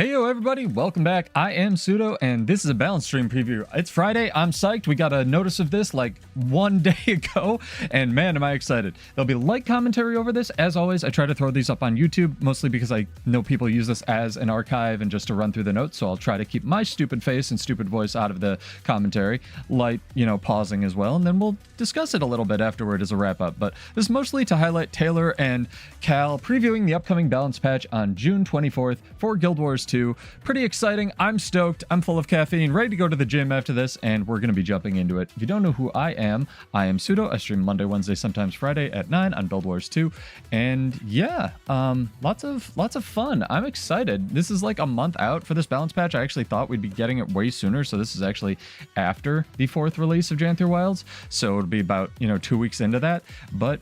Heyo everybody, welcome back. I am Pseudo, and this is a balance stream preview. It's Friday, I'm psyched. We got a notice of this like one day ago, and man, am I excited. There'll be light commentary over this. As always, I try to throw these up on YouTube, mostly because I know people use this as an archive and just to run through the notes, so I'll try to keep my stupid face and stupid voice out of the commentary. Light, pausing as well, and then we'll discuss it a little bit afterward as a wrap-up. But this is mostly to highlight Taylor and Cal previewing the upcoming balance patch on June 24th for Guild Wars 2. Pretty exciting. I'm stoked. I'm full of caffeine, ready to go to the gym after this, and we're going to be jumping into it. If you don't know who I am Pseudo. I stream Monday, Wednesday, sometimes Friday at 9 on Build Wars 2. And yeah, lots of fun. I'm excited. This is like a month out for this balance patch. I actually thought we'd be getting it way sooner, so this is actually after the 4th release of Janthir Wilds. So it'll be about, 2 weeks into that. But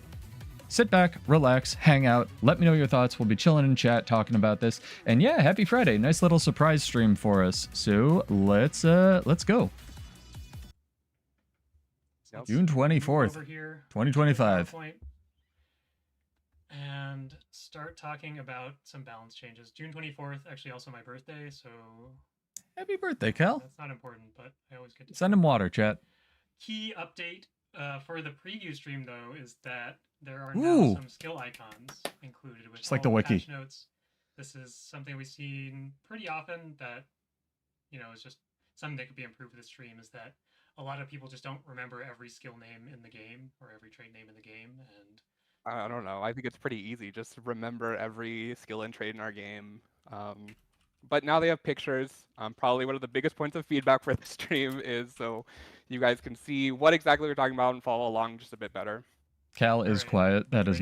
sit back, relax, hang out, let me know your thoughts. We'll be chilling in chat talking about this. And yeah, happy Friday. Nice little surprise stream for us. So let's go. Yep. June 24th, 2025. And start talking about some balance changes. June 24th, actually also my birthday, so Happy birthday, Cal. that's not important, but I always get to Send him water, chat. Key update for the preview stream though is that there are now some skill icons included with Just like all the wiki. patch notes. This is something we've seen pretty often that is just something that could be improved with the stream, is that a lot of people just don't remember every skill name in the game or every trait name in the game, and I don't know. I think it's pretty easy. Just remember every skill and trait in our game. But now they have pictures. Probably one of the biggest points of feedback for the stream is so you guys can see what exactly we're talking about and follow along just a bit better. Cal is quiet. That is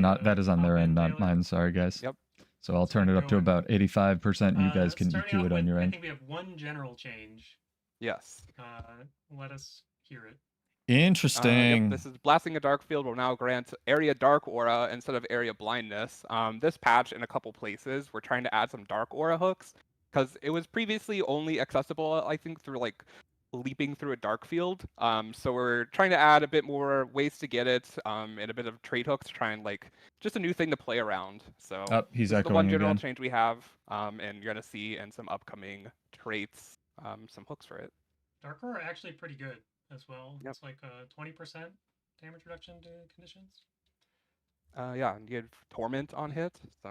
on their end, not mine. Sorry, guys. Yep. So I'll turn it up to about 85%. You guys can EQ it on your I end. think we have one general change. Yes. Let us hear it. Interesting. Yep, this is Blasting a Dark Field will now grant Area Dark Aura instead of Area Blindness. This patch in a couple places, we're trying to add some Dark Aura hooks, because it was previously only accessible, I think, through like leaping through a dark field. So we're trying to add a bit more ways to get it, and a bit of trait hooks to try and just a new thing to play around. So He's this is the one echoing general again. change we have, and you're gonna see in some upcoming traits, some hooks for it. Dark Aura actually pretty good as well. Yep. It's like a 20% damage reduction to conditions. Yeah, and you get Torment on hit, so.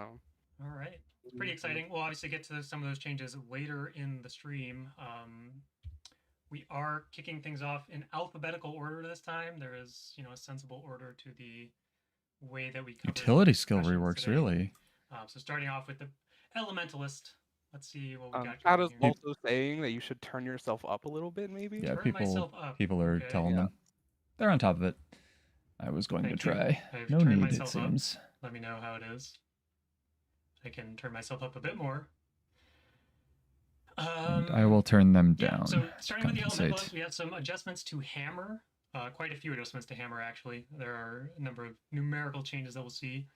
All right, it's pretty exciting. We'll obviously get to some of those changes later in the stream. We are kicking things off in alphabetical order this time. There is, a sensible order to the way that we cover Utility skill questions reworks, today. really. So starting off with the Elementalist. Let's see what we got. Chad is here. also saying that you should turn yourself up a little bit, maybe. Yeah, Turn myself up. people are Okay. telling them. They're on top of it. I was going Thank to you. try. I've No turned need, it myself up. seems. Let me know how it is. I can turn myself up a bit more. And I will turn them down. So starting with the compensate. Elementalist, we have some adjustments to Hammer. Quite a few adjustments to Hammer, actually. There are a number of numerical changes that we'll see.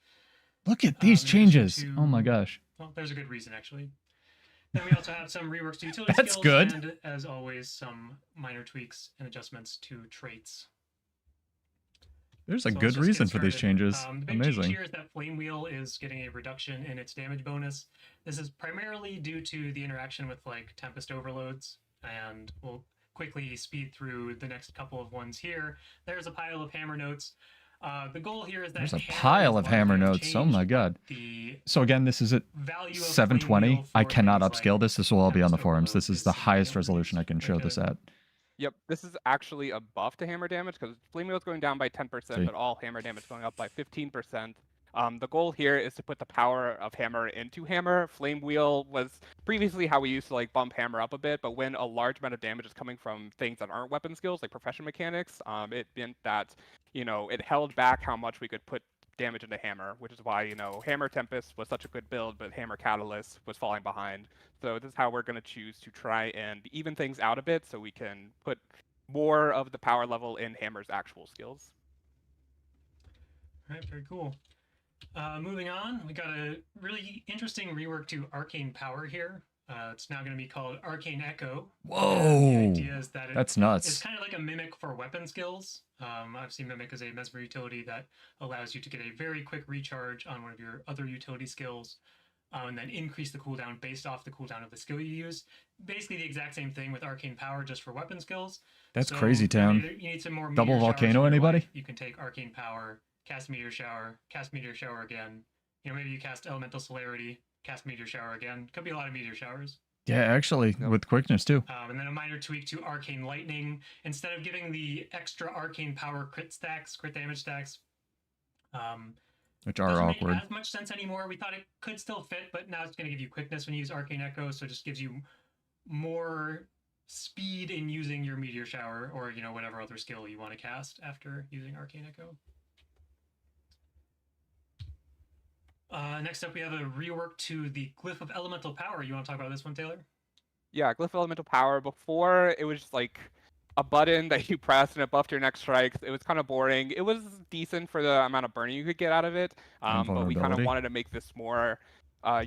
Look at these in changes. addition Oh my to- gosh. Well, there's a good reason, actually. Then we also have some reworks to utility That's skills, good. and as always, some minor tweaks and adjustments to traits. There's a So let's good just get reason for these started. changes. The big change Amazing. here is that Flame Wheel is getting a reduction in its damage bonus. This is primarily due to the interaction with Tempest Overloads, and we'll quickly speed through the next couple of ones here. There's a pile of hammer notes. The goal here is that There's a Hammer pile is of hammer largely notes. Oh my unchanged. god. The So again, this is at value of Flame 720. Wheel I for cannot things upscale like this. This will all be on the Tempest forums. This Overload is the highest significantly resolution I can show like this a- at. Yep, this is actually a buff to hammer damage because Flame Wheel is going down by 10%, See. but all hammer damage going up by 15%. The goal here is to put the power of hammer into hammer. Flame Wheel was previously how we used to bump hammer up a bit, but when a large amount of damage is coming from things that aren't weapon skills, like profession mechanics, it meant that, it held back how much we could put damage into hammer, which is why, Hammer Tempest was such a good build, but Hammer Catalyst was falling behind. So this is how we're going to choose to try and even things out a bit so we can put more of the power level in Hammer's actual skills. All right, very cool. Moving on, we got a really interesting rework to Arcane Power here. It's now going to be called Arcane Echo. Whoa. The idea is that That's it's nuts. kind of like a mimic for weapon skills. Obviously, Mimic is a Mesmer utility that allows you to get a very quick recharge on one of your other utility skills. and then increase the cooldown based off the cooldown of the skill you use. Basically the exact same thing with arcane power, just for weapon skills. That's So crazy town. You need some more Double meteor showers volcano, in your anybody? life. You can take arcane power, cast meteor shower again. Maybe you cast elemental celerity, cast meteor shower again. Could be a lot of meteor showers. Yeah, actually, with quickness too. And then a minor tweak to arcane lightning. Instead of giving the extra arcane power crit damage stacks, which are doesn't awkward. make as much sense anymore. We thought it could still fit, but now it's going to give you quickness when you use arcane echo, so it just gives you more speed in using your meteor shower or whatever other skill you want to cast after using arcane echo. Next up, we have a rework to the Glyph of Elemental Power. You want to talk about this one, Taylor? Yeah, Glyph of Elemental Power. Before, it was just like a button that you press and it buffed your next strikes. It was kind of boring. It was decent for the amount of burning you could get out of it, but we kind of wanted to make this more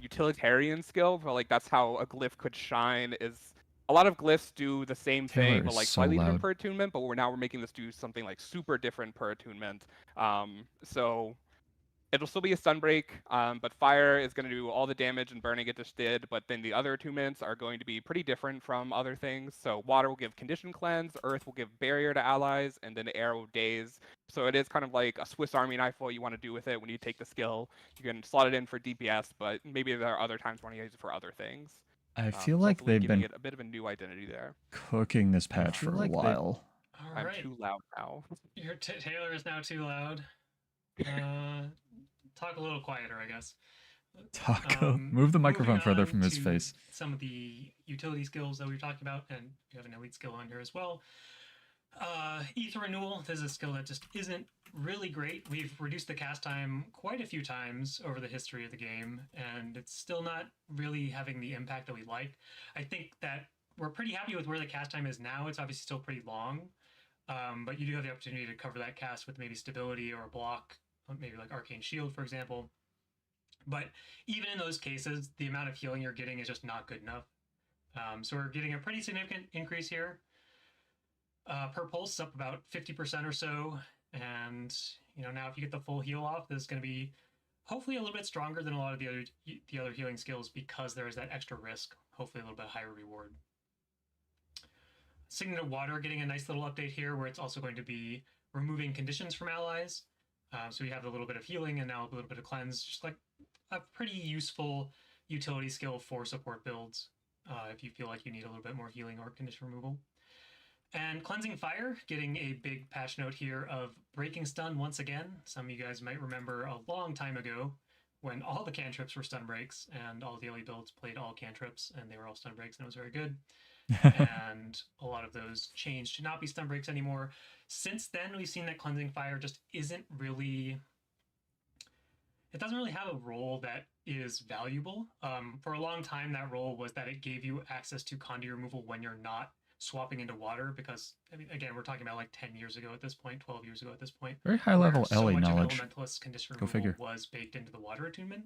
utilitarian skill. But like that's how a glyph could shine. Is a lot of glyphs do the same thing, but like slightly different per attunement. But we're making this do something like super different per attunement. So it'll still be a stun break, but fire is going to do all the damage and burning it just did, but then the other attunements are going to be pretty different from other things. So water will give condition cleanse, earth will give barrier to allies, and then air will daze. So it is kind of like a Swiss Army knife what you want to do with it when you take the skill. You can slot it in for DPS, but maybe there are other times when you use it for other things. I feel like they've been it a bit of a new identity there. Cooking this patch for a while. I'm too loud now. Your Taylor is now too loud. Talk a little quieter, I guess. Taco, move the microphone further from his face. Some of the utility skills that we were talking about, and we have an elite skill on here as well. Ether Renewal, this is a skill that just isn't really great. We've reduced the cast time quite a few times over the history of the game, and it's still not really having the impact that we like. I think that we're pretty happy with where the cast time is now. It's obviously still pretty long, but you do have the opportunity to cover that cast with maybe stability or a block, maybe like Arcane Shield, for example. But even in those cases, the amount of healing you're getting is just not good enough. So we're getting a pretty significant increase here. Per pulse, up about 50% or so. And, now if you get the full heal off, this is going to be hopefully a little bit stronger than a lot of the other healing skills because there is that extra risk, hopefully a little bit higher reward. Signet of Water getting a nice little update here where it's also going to be removing conditions from allies. So we have a little bit of healing and now a little bit of cleanse, just like a pretty useful utility skill for support builds if you feel like you need a little bit more healing or condition removal. And Cleansing Fire, getting a big patch note here of Breaking Stun once again. Some of you guys might remember a long time ago when all the cantrips were stun breaks and all the elite builds played all cantrips and they were all stun breaks and it was very good. And a lot of those changed to not be stun breaks anymore. Since then, we've seen that Cleansing Fire just isn't really... It doesn't really have a role that is valuable. For a long time, that role was that it gave you access to Condi removal when you're not swapping into water, because, I mean, again, we're talking about like 10 years ago at this point, 12 years ago at this point. Very high level so LA much knowledge. Of Elementalist condition removal was baked into the water attunement.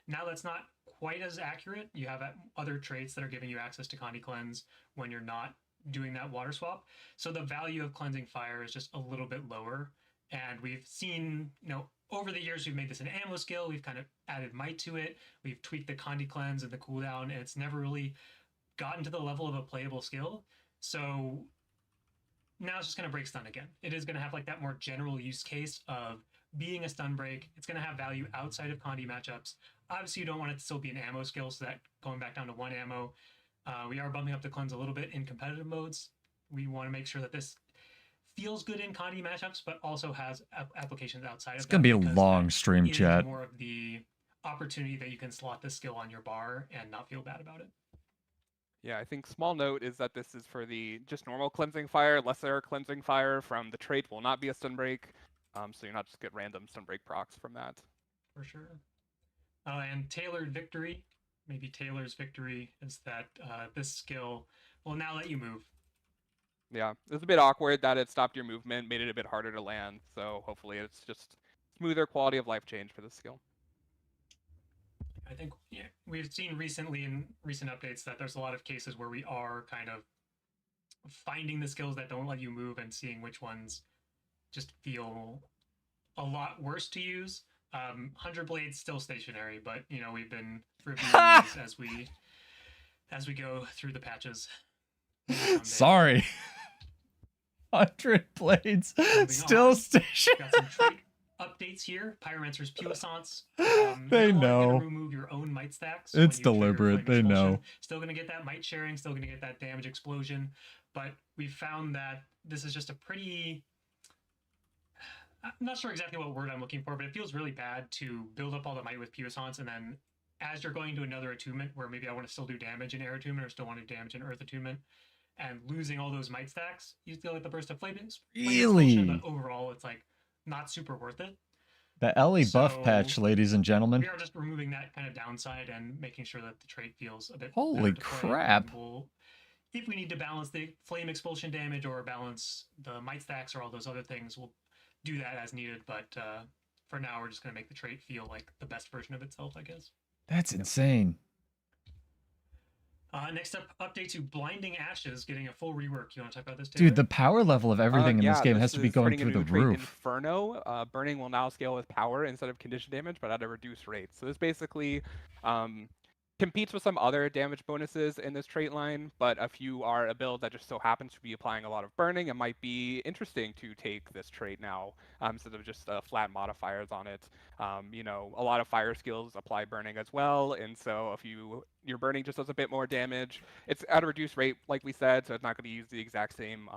Now that's not quite as accurate. You have other traits that are giving you access to Condi Cleanse when you're not doing that water swap. So the value of Cleansing Fire is just a little bit lower. And we've seen, over the years, we've made this an ammo skill. We've kind of added might to it. We've tweaked the Condi Cleanse and the cooldown, and it's never really gotten to the level of a playable skill. So now it's just going to break stun again. It is going to have like that more general use case of being a stun break. It's going to have value outside of Condi matchups. Obviously, you don't want it to still be an ammo skill, so that going back down to 1 ammo. We are bumping up the cleanse a little bit in competitive modes. We want to make sure that this feels good in Condi matchups, but also has applications outside of that. It's going to be a long stream, chat. More of the opportunity that you can slot this skill on your bar and not feel bad about it. Yeah, I think small note is that this is for the just normal Cleansing Fire. Lesser Cleansing Fire from the trait will not be a stun break, so you're not just get random stun break procs from that. For sure. And Tailored Victory, maybe Taylor's Victory, is that this skill will now let you move. Yeah, it was a bit awkward that it stopped your movement, made it a bit harder to land, so hopefully it's just smoother quality of life change for this skill. I think we've seen recently in recent updates that there's a lot of cases where we are kind of finding the skills that don't let you move and seeing which ones just feel a lot worse to use. 100 blades still stationary, but you know we've been reviewing these as we go through the patches. Sorry. 100 blades still stationary. Got some trait updates here. Pyromancer's puissance. They know. Remove your own might stacks. It's deliberate. They know. Still gonna get that might sharing. Still gonna get that damage explosion. But we found that this is just a pretty. I'm not sure exactly what word I'm looking for, but it feels really bad to build up all the might with puissance and then as you're going to another attunement where maybe I want to still do damage in air attunement or still want to do damage in earth attunement and losing all those might stacks, you still get the burst of flame. Really? But overall, it's like not super worth it. The Ellie buff patch, ladies and gentlemen. We are just removing that kind of downside and making sure that the trait feels a bit. Holy crap! If we need to balance the flame expulsion damage or balance the might stacks or all those other things, we'll do that as needed. But for now, we're just going to make the trait feel like the best version of itself, I guess. That's insane. Next up, update to Blinding Ashes, getting a full rework. You want to talk about this, Dude, Taylor? the power level of everything in this game has to be going through the roof. Inferno. Burning will now scale with power instead of condition damage, but at a reduced rate. So this basically competes with some other damage bonuses in this trait line, but if you are a build that just so happens to be applying a lot of burning, it might be interesting to take this trait now instead of just flat modifiers on it. You know, a lot of fire skills apply burning as well, and so if your burning just does a bit more damage, it's at a reduced rate, like we said, so it's not going to use the exact same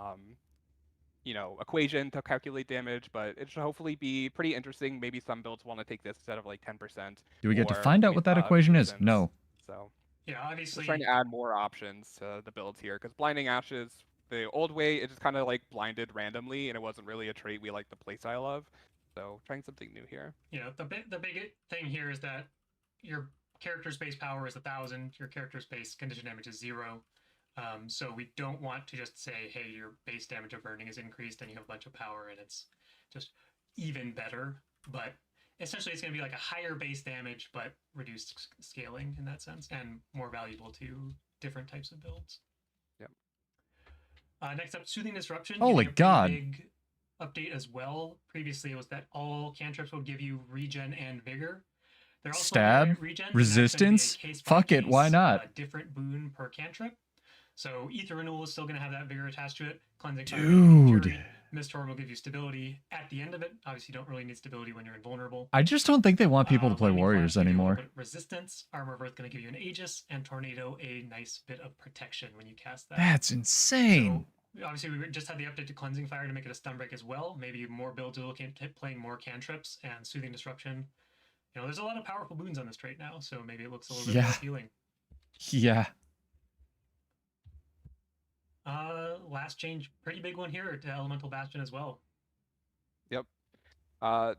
you know, equation to calculate damage, but it should hopefully be pretty interesting. Maybe some builds want to take this instead of like 10%. Do we get to find out what that equation is? No. So yeah, obviously we're trying to add more options to the builds here because Blinding Ashes, the old way, it just kind of like blinded randomly, and it wasn't really a trait we like the playstyle of. So trying something new here. Yeah, the big thing here is that your character's base power is 1,000. Your character's base condition damage is 0. So we don't want to just say, hey, your base damage of burning is increased and you have a bunch of power and it's just even better. But essentially it's going to be like a higher base damage, but reduced scaling in that sense and more valuable to different types of builds. Yep. Next up, Soothing Disruption. Holy God. Big update as well. Previously it was that all cantrips will give you regen and vigor. They're also Stab, regen, resistance, fuck it, why not? A different boon per cantrip. So Ether Renewal is still going to have that vigor attached to it. Cleansing Dude. Mistorm will give you stability at the end of it. Obviously, you don't really need stability when you're invulnerable. I just don't think they want people to play warriors anymore. Resistance, Armor of Earth going to give you an Aegis, and Tornado a nice bit of protection when you cast that. That's insane. So, obviously, we just had the update to Cleansing Fire to make it a stun break as well. Maybe more builds are looking at playing more cantrips and Soothing Disruption. You know, there's a lot of powerful boons on this trait now, so maybe it looks a little bit more appealing. Yeah. Last change, pretty big one here to Elemental Bastion as well. Yep.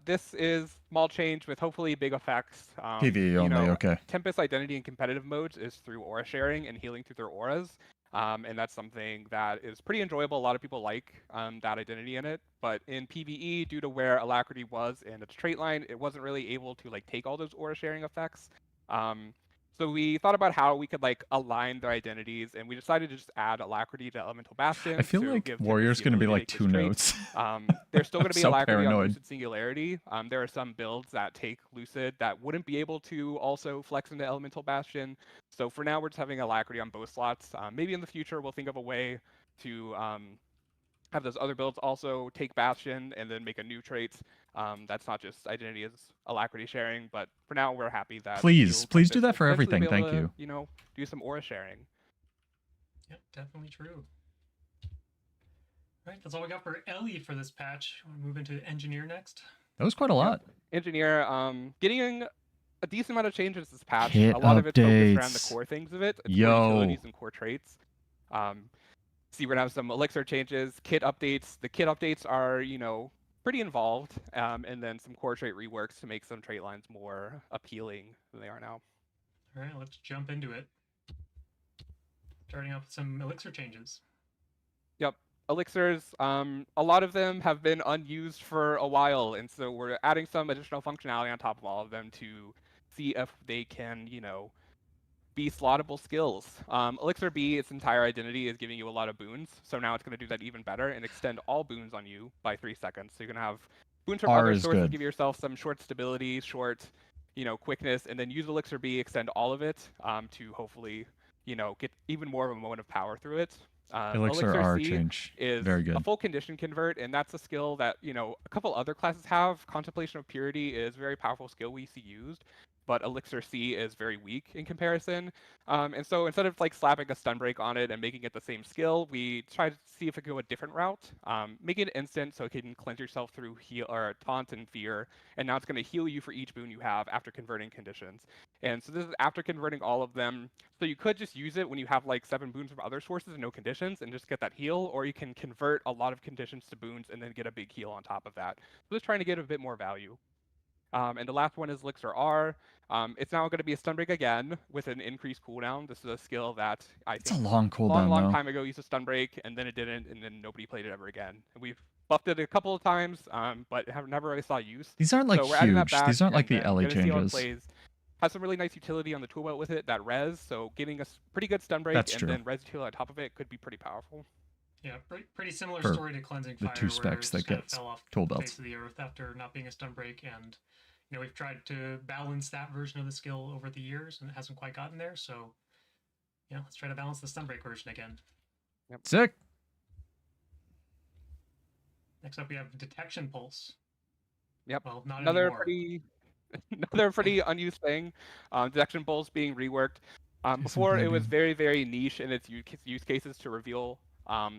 This is small change with hopefully big effects. PvE only, okay. Tempest identity in competitive modes is through aura sharing and healing through their auras. And that's something that is pretty enjoyable. A lot of people like that identity in it. But in PvE, due to where Alacrity was in its trait line, it wasn't really able to like take all those aura sharing effects. So we thought about how we could like align their identities, and we decided to just add Alacrity to Elemental Bastion. I feel like Warrior's going to be like 2 notes. There's still going to be so Alacrity paranoid. on Lucid Singularity. There are some builds that take Lucid that wouldn't be able to also flex into Elemental Bastion. So for now, we're just having Alacrity on both slots. Maybe in the future, we'll think of a way to have those other builds also take Bastion and then make a new trait. That's not just identity as Alacrity sharing, but for now we're happy that please do that for everything. Thank you. You know, do some aura sharing. Yep, definitely true. All right, that's all we got for Ellie for this patch. Want to move into Engineer next? That was quite a lot. Engineer, getting a decent amount of changes this patch. Kit a lot of it's focused around the updates. core things of it. It's Yo. core utilities and core traits. See, we're gonna have some elixir changes, kit updates. The kit updates are, you know, pretty involved, and then some core trait reworks to make some trait lines more appealing than they are now. All right, let's jump into it. Starting off with some elixir changes. Yep, elixirs. A lot of them have been unused for a while, and so we're adding some additional functionality on top of all of them to see if they can, you know, be slottable skills. Elixir B, its entire identity is giving you a lot of boons, so now it's going to do that even better and extend all boons on you by 3 seconds. So you're going to have Boons from R other is sources good. give yourself some short stability, short, quickness, and then use Elixir B, extend all of it to hopefully, get even more of a moment of power through it. Elixir R C change. is Very a good. full condition convert, and that's a skill that, a couple other classes have. Contemplation of Purity is a very powerful skill we see used, but Elixir C is very weak in comparison. And so instead of like slapping a stun break on it and making it the same skill, we try to see if it can go a different route. Make it instant so it can cleanse yourself through heal or taunt and fear, and now it's going to heal you for each boon you have after converting conditions. And so this is after converting all of them. So you could just use it when you have like 7 boons from other sources and no conditions and just get that heal, or you can convert a lot of conditions to boons and then get a big heal on top of that. So just trying to get a bit more value. And the last one is Elixir R. It's now going to be a stun break again with an increased cooldown. This is a skill that I It's a think long cooldown, long though. time ago used a stun break, and then it didn't, and then nobody played it ever again. And we've buffed it a couple of times, but have never really saw use. These aren't like So we're adding that huge. back, These aren't like and the then LE gonna see how it changes. plays. Has some really nice utility on the tool belt with it, that res, so getting a pretty good stun break That's and true. then res heal on top of it could be pretty powerful. Yeah, pretty similar For story to Cleansing the Fire, 2 where specs it that just kind of gets fell off tool the belts. face of the earth after not being a stun break, and we've tried to balance that version of the skill over the years, and it hasn't quite gotten there. So yeah, let's try to balance the stun break version again. Yep. Sick. Next up, we have Detection Pulse. Yep. Well, not Another anymore. another pretty unused thing. Detection Pulse being reworked. Before it was very, very niche in its use cases to reveal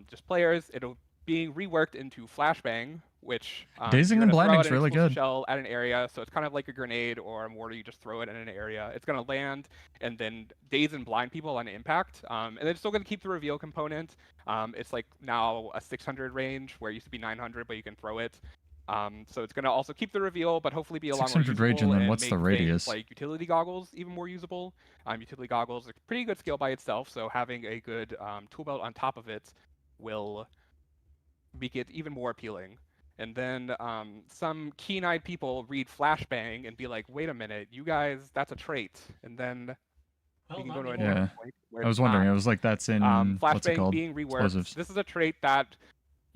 just players. It'll being reworked into Flashbang, which Dazing and Blinding is really good. Shell at an area, so it's kind of like a grenade or a mortar. You just throw it in an area. It's going to land and then daze and blind people on impact. And it's still going to keep the reveal component. It's like now a 600 range where it used to be 900, but you can throw it. So it's going to also keep the reveal, but hopefully be a lot more 600 usable range, and then and what's the make radius? things like utility goggles even more usable. Utility goggles are a pretty good skill by itself, so having a good tool belt on top of it will make it even more appealing. And then some keen-eyed people read Flashbang and be like, wait a minute, you guys, that's a trait. And then Well, you can not go to a anymore. different point where I was it's wondering. not. I was like, that's in what's it Flashbang called? being reworked. Explosives. This is a trait that,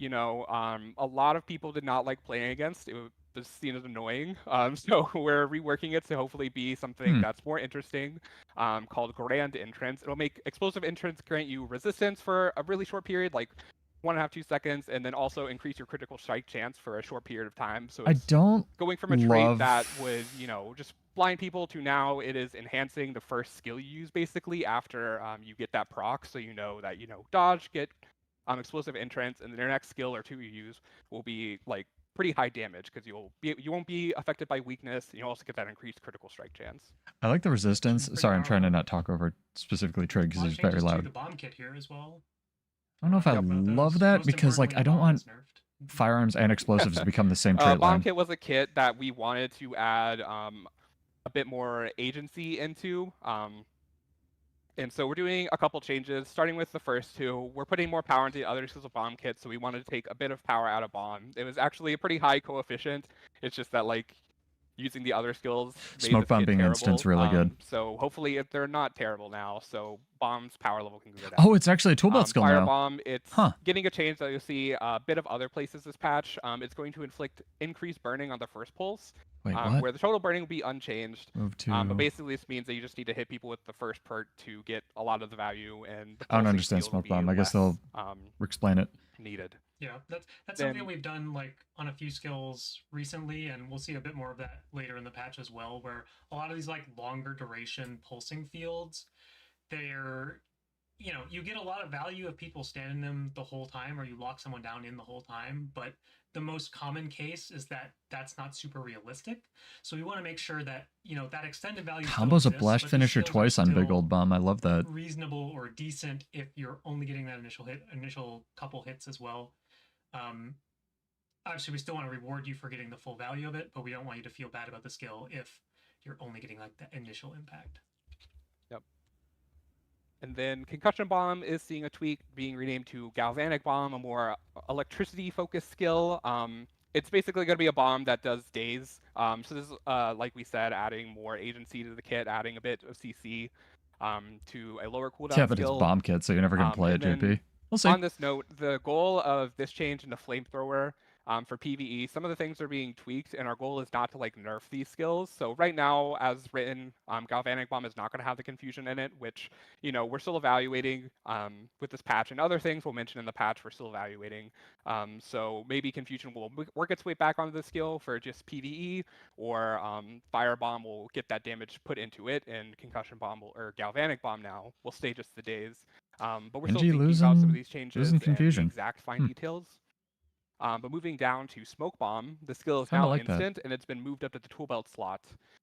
a lot of people did not like playing against. It was seen as annoying. So we're reworking it to hopefully be something that's more interesting, called Grand Entrance. It'll make Explosive Entrance grant you resistance for a really short period, like 1.5 to 2 seconds, and then also increase your critical strike chance for a short period of time. So it's I don't going from a trait that would, just blind people to now it is enhancing the first skill you use basically after you get that proc. So you know that, dodge, get Explosive Entrance, and then your next skill or two you use will be like pretty high damage because you won't be affected by weakness, and you also get that increased critical strike chance. I like the resistance. Pretty Sorry, I'm trying to powerful. not talk over specifically Trig because A lot he's of very changes to loud. the bomb kit here as well. I don't know if I love that Most because like I importantly, don't want bomb is nerfed. firearms and explosives to become the same trait Bomb line. kit was a kit that we wanted to add a bit more agency into. And so we're doing a couple changes, starting with the first two. We're putting more power into the other skills of bomb kit, so we wanted to take a bit of power out of bomb. It was actually a pretty high coefficient. It's just that like using the other skills made Smoke this bomb kit being terrible. instant's really good. So hopefully if they're not terrible now, so bomb's power level can go down. Oh, it's actually a tool belt skill now. Firebomb, it's getting a change that you'll see a bit of other places this patch. It's going to inflict increased burning on the first pulse. Wait, what? Where the total burning will be unexchanged. Move to... but basically this means that you just need to hit people with the first perk to get a lot of the value, and the I don't pulsing understand field will smoke be bomb. I guess less, they'll explain it. needed. Yeah, that's something we've done like on a few skills recently, and we'll see a bit more of that later in the patch as well, where a lot of these like longer duration pulsing fields, they're, you get a lot of value if people stand in them the whole time, or you lock someone down in the whole time, but the most common case is that that's not super realistic. So we want to make sure that, that extended value Combos a exists, blast but the finisher skills are twice on Big still Old Bomb. I love that. reasonable or decent if you're only getting that initial couple hits as well. Obviously, we still want to reward you for getting the full value of it, but we don't want you to feel bad about the skill if you're only getting like the initial impact. Yep. And then Concussion Bomb is seeing a tweak, being renamed to Galvanic Bomb, a more electricity-focused skill. It's basically going to be a bomb that does daze. So this is, like we said, adding more agency to the kit, adding a bit of CC to a lower cooldown Yeah, but skill. it's bomb kit, so you're never going to play it, and then JP. We'll see. On this note, the goal of this change in the flamethrower For PvE, some of the things are being tweaked, and our goal is not to like nerf these skills. So right now, as written, Galvanic Bomb is not going to have the confusion in it, which, you know, we're still evaluating with this patch, and other things we'll mention in the patch we're still evaluating. So maybe confusion will work its way back onto the skill for just PvE, or Fire Bomb will get that damage put into it, and Concussion Bomb or Galvanic Bomb now will stay just the days. But we're still thinking about some of these changes and the exact fine details. But moving down to Smoke Bomb, the skill is now instant, and it's been moved up to the tool belt slot.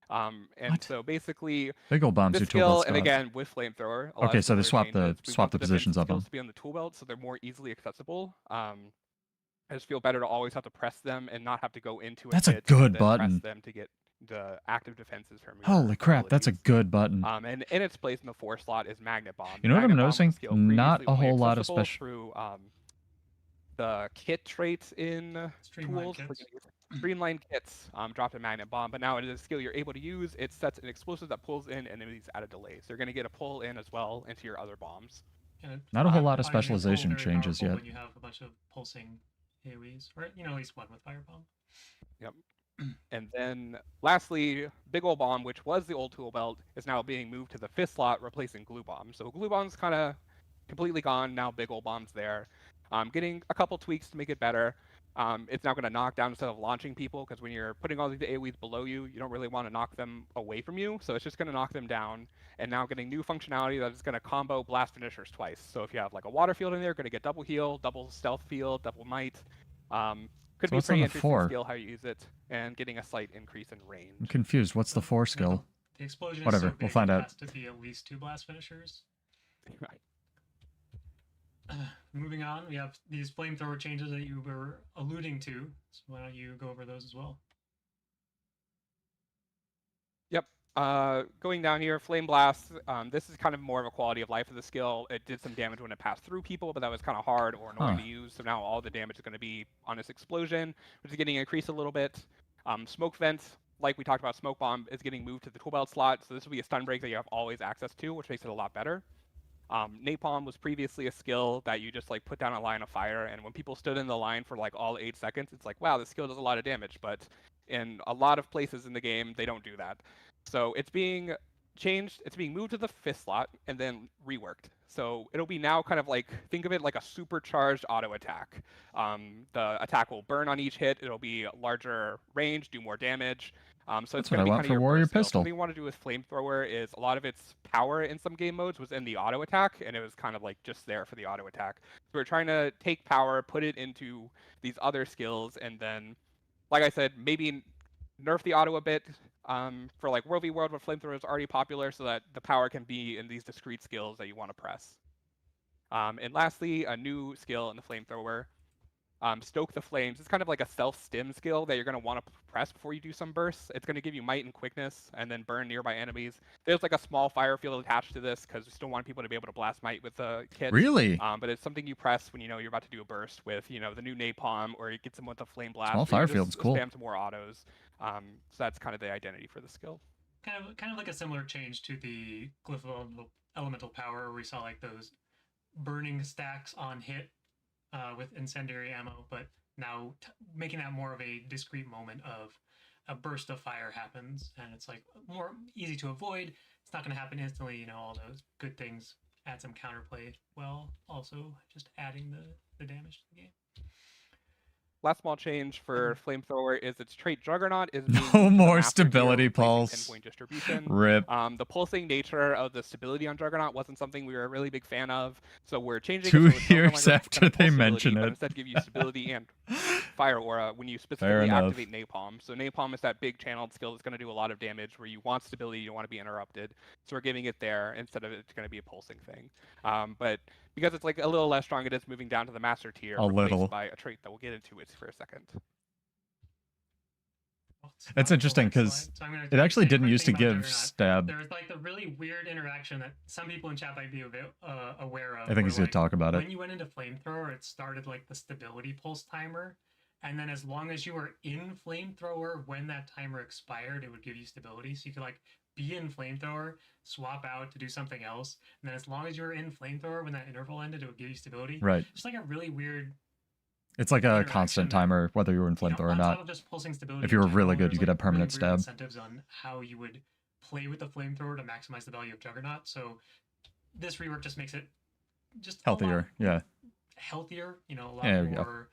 And so basically, big old bombs this skill, and again with Flamethrower. Okay, so they swap the positions of them to be on the tool belt, so they're more easily accessible. I just feel better to always have to press them and not have to go into it. That's a good button. Press them to get the active defenses from your Holy crap, abilities. that's a good button. And in its place in the 4 slot is Magnet Bomb. You know Magnet what I'm noticing? Not a whole lot of special through the kit traits in tools. Streamline kits dropped a Magnet Bomb, but now it is a skill you're able to use. It sets an explosive that pulls in enemies at a delay. So you're going to get a pull in as well into your other bombs. Not a whole lot of specialization changes yet. When you have a bunch of pulsing AoEs, or you know, at least one with Firebomb. Yep. And then lastly, Big Ol' Bomb, which was the old tool belt, is now being moved to the 5th slot, replacing Glue Bomb. So Glue Bomb's kind of completely gone. Now Big Ol' Bomb's there. Getting a couple tweaks to make it better. It's now going to knock down instead of launching people, because when you're putting all these AoEs below you, you don't really want to knock them away from you. So it's just going to knock them down. And now getting new functionality that is going to combo blast finishers twice. So if you have like a water field in there, you're going to get double heal, double stealth field, double might. Could be a pretty interesting skill how you use it, and getting a slight increase in range. I'm confused. What's the 4 skill? The explosion Whatever, is so big, we'll find out. It has to be at least 2 blast finishers. Right. Moving on, we have these flamethrower changes that you were alluding to. So why don't you go over those as well? Yep. Going down here, Flame Blast. This is kind of more of a quality of life of the skill. It did some damage when it passed through people, but that was kind of hard or annoying to use. So now all the damage is going to be on this explosion, which is getting increased a little bit. Smoke Vent, like we talked about, Smoke Bomb is getting moved to the tool belt slot. So this will be a stun break that you have always access to, which makes it a lot better. Napalm was previously a skill that you just like put down a line of fire, and when people stood in the line for like all 8 seconds, it's like, wow, this skill does a lot of damage. But in a lot of places in the game, they don't do that. So it's being changed. It's being moved to the 5th slot and then reworked. So it'll be now kind of like, think of it like a supercharged auto attack. The attack will burn on each hit. It'll be larger range, do more damage. So it's going to be kind of your warrior pistol. What we want to do with Flamethrower is a lot of its power in some game modes was in the auto attack, and it was kind of like just there for the auto attack. So we're trying to take power, put it into these other skills, and then, like I said, maybe nerf the auto a bit for like World v World, where Flamethrower is already popular, so that the power can be in these discrete skills that you want to press. And lastly, a new skill in the Flamethrower. Stoke the Flames. It's kind of like a self-stim skill that you're going to want to press before you do some bursts. It's going to give you might and quickness, and then burn nearby enemies. There's like a small fire field attached to this, because we still want people to be able to blast might with the kit. Really? But it's something you press when you know you're about to do a burst with, you know, the new Napalm, or you get some with the Flame Blast. Small fire field's cool. Spam some more autos. So that's kind of the identity for the skill. Kind of like a similar change to the Glyph of Elemental Power, where we saw like those burning stacks on hit with incendiary ammo, but now making that more of a discrete moment of a burst of fire happens, and it's like more easy to avoid. It's not going to happen instantly, you know, all those good things. Add some counterplay, while also just adding the damage to the game. Last small change for Flamethrower is its trait Juggernaut is no more stability pulse. Endpoint distribution. Rip. The pulsing nature of the stability on Juggernaut wasn't something we were a really big fan of, so we're changing 2 it. years after they mention it. Instead, give you stability and fire aura when you specifically activate Napalm. So Napalm is that big channeled skill that's going to do a lot of damage, where you want stability, you don't want to be interrupted. So we're giving it there instead of it's going to be a pulsing thing. But because it's like a little less strong, it is moving down to the master tier, replaced by a trait that we'll get into it for a second. That's interesting, because it actually didn't used to give stab. There's like the really weird interaction that some people in chat might be aware of. I think he's going to talk about it. When you went into Flamethrower, it started like the stability pulse timer, and then as long as you were in Flamethrower when that timer expired, it would give you stability. So you could like be in Flamethrower, swap out to do something else, and then as long as you were in Flamethrower when that interval ended, it would give you stability. Right. Just like a really weird It's like a interaction constant that, timer, whether you were in flamethrower or on top not. of just pulsing stability If you were in really general, good, there's, you could like, have permanent really brutal stab. incentives on how you would play with the flamethrower to maximize the value of Juggernaut. So this rework just makes it just Healthier, a lot yeah. healthier, you know, a lot Yeah, there we go. more.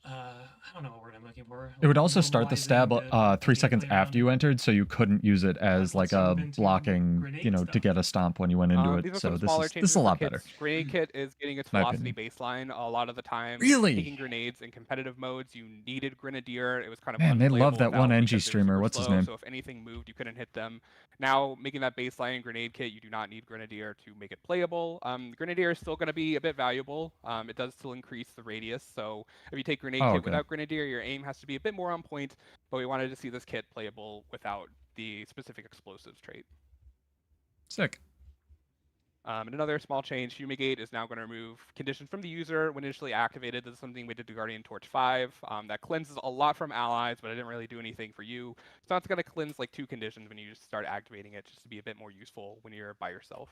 I don't know what word I'm looking for. It would also start the stab normalizing 3 the seconds gameplay after around you it. entered, so you couldn't use it as like let's a move into blocking, grenade you know, to stuff. get a stomp when you went into These it. are So some smaller this changes is a for lot kits. better. Grenade kit is getting its My velocity opinion. baseline. A lot of the time, Really? taking grenades in competitive modes, you needed Grenadier. It was kind of Man, they love unplayable that one without NG because they were streamer. super What's his slow, name? So if anything moved, you couldn't hit them. Now, making that baseline grenade kit, you do not need Grenadier to make it playable. Grenadier is still going to be a bit valuable. It does still increase the radius. So if you take grenade kit without Grenadier, your aim has to be a bit more on point. But we wanted to see this kit playable without the specific explosives trait. Sick. And another small change, Fumigate is now going to remove conditions from the user when initially activated. This is something we did to Guardian Torch 5. That cleanses a lot from allies, but it didn't really do anything for you. So now it's going to cleanse like 2 conditions when you just start activating it, just to be a bit more useful when you're by yourself.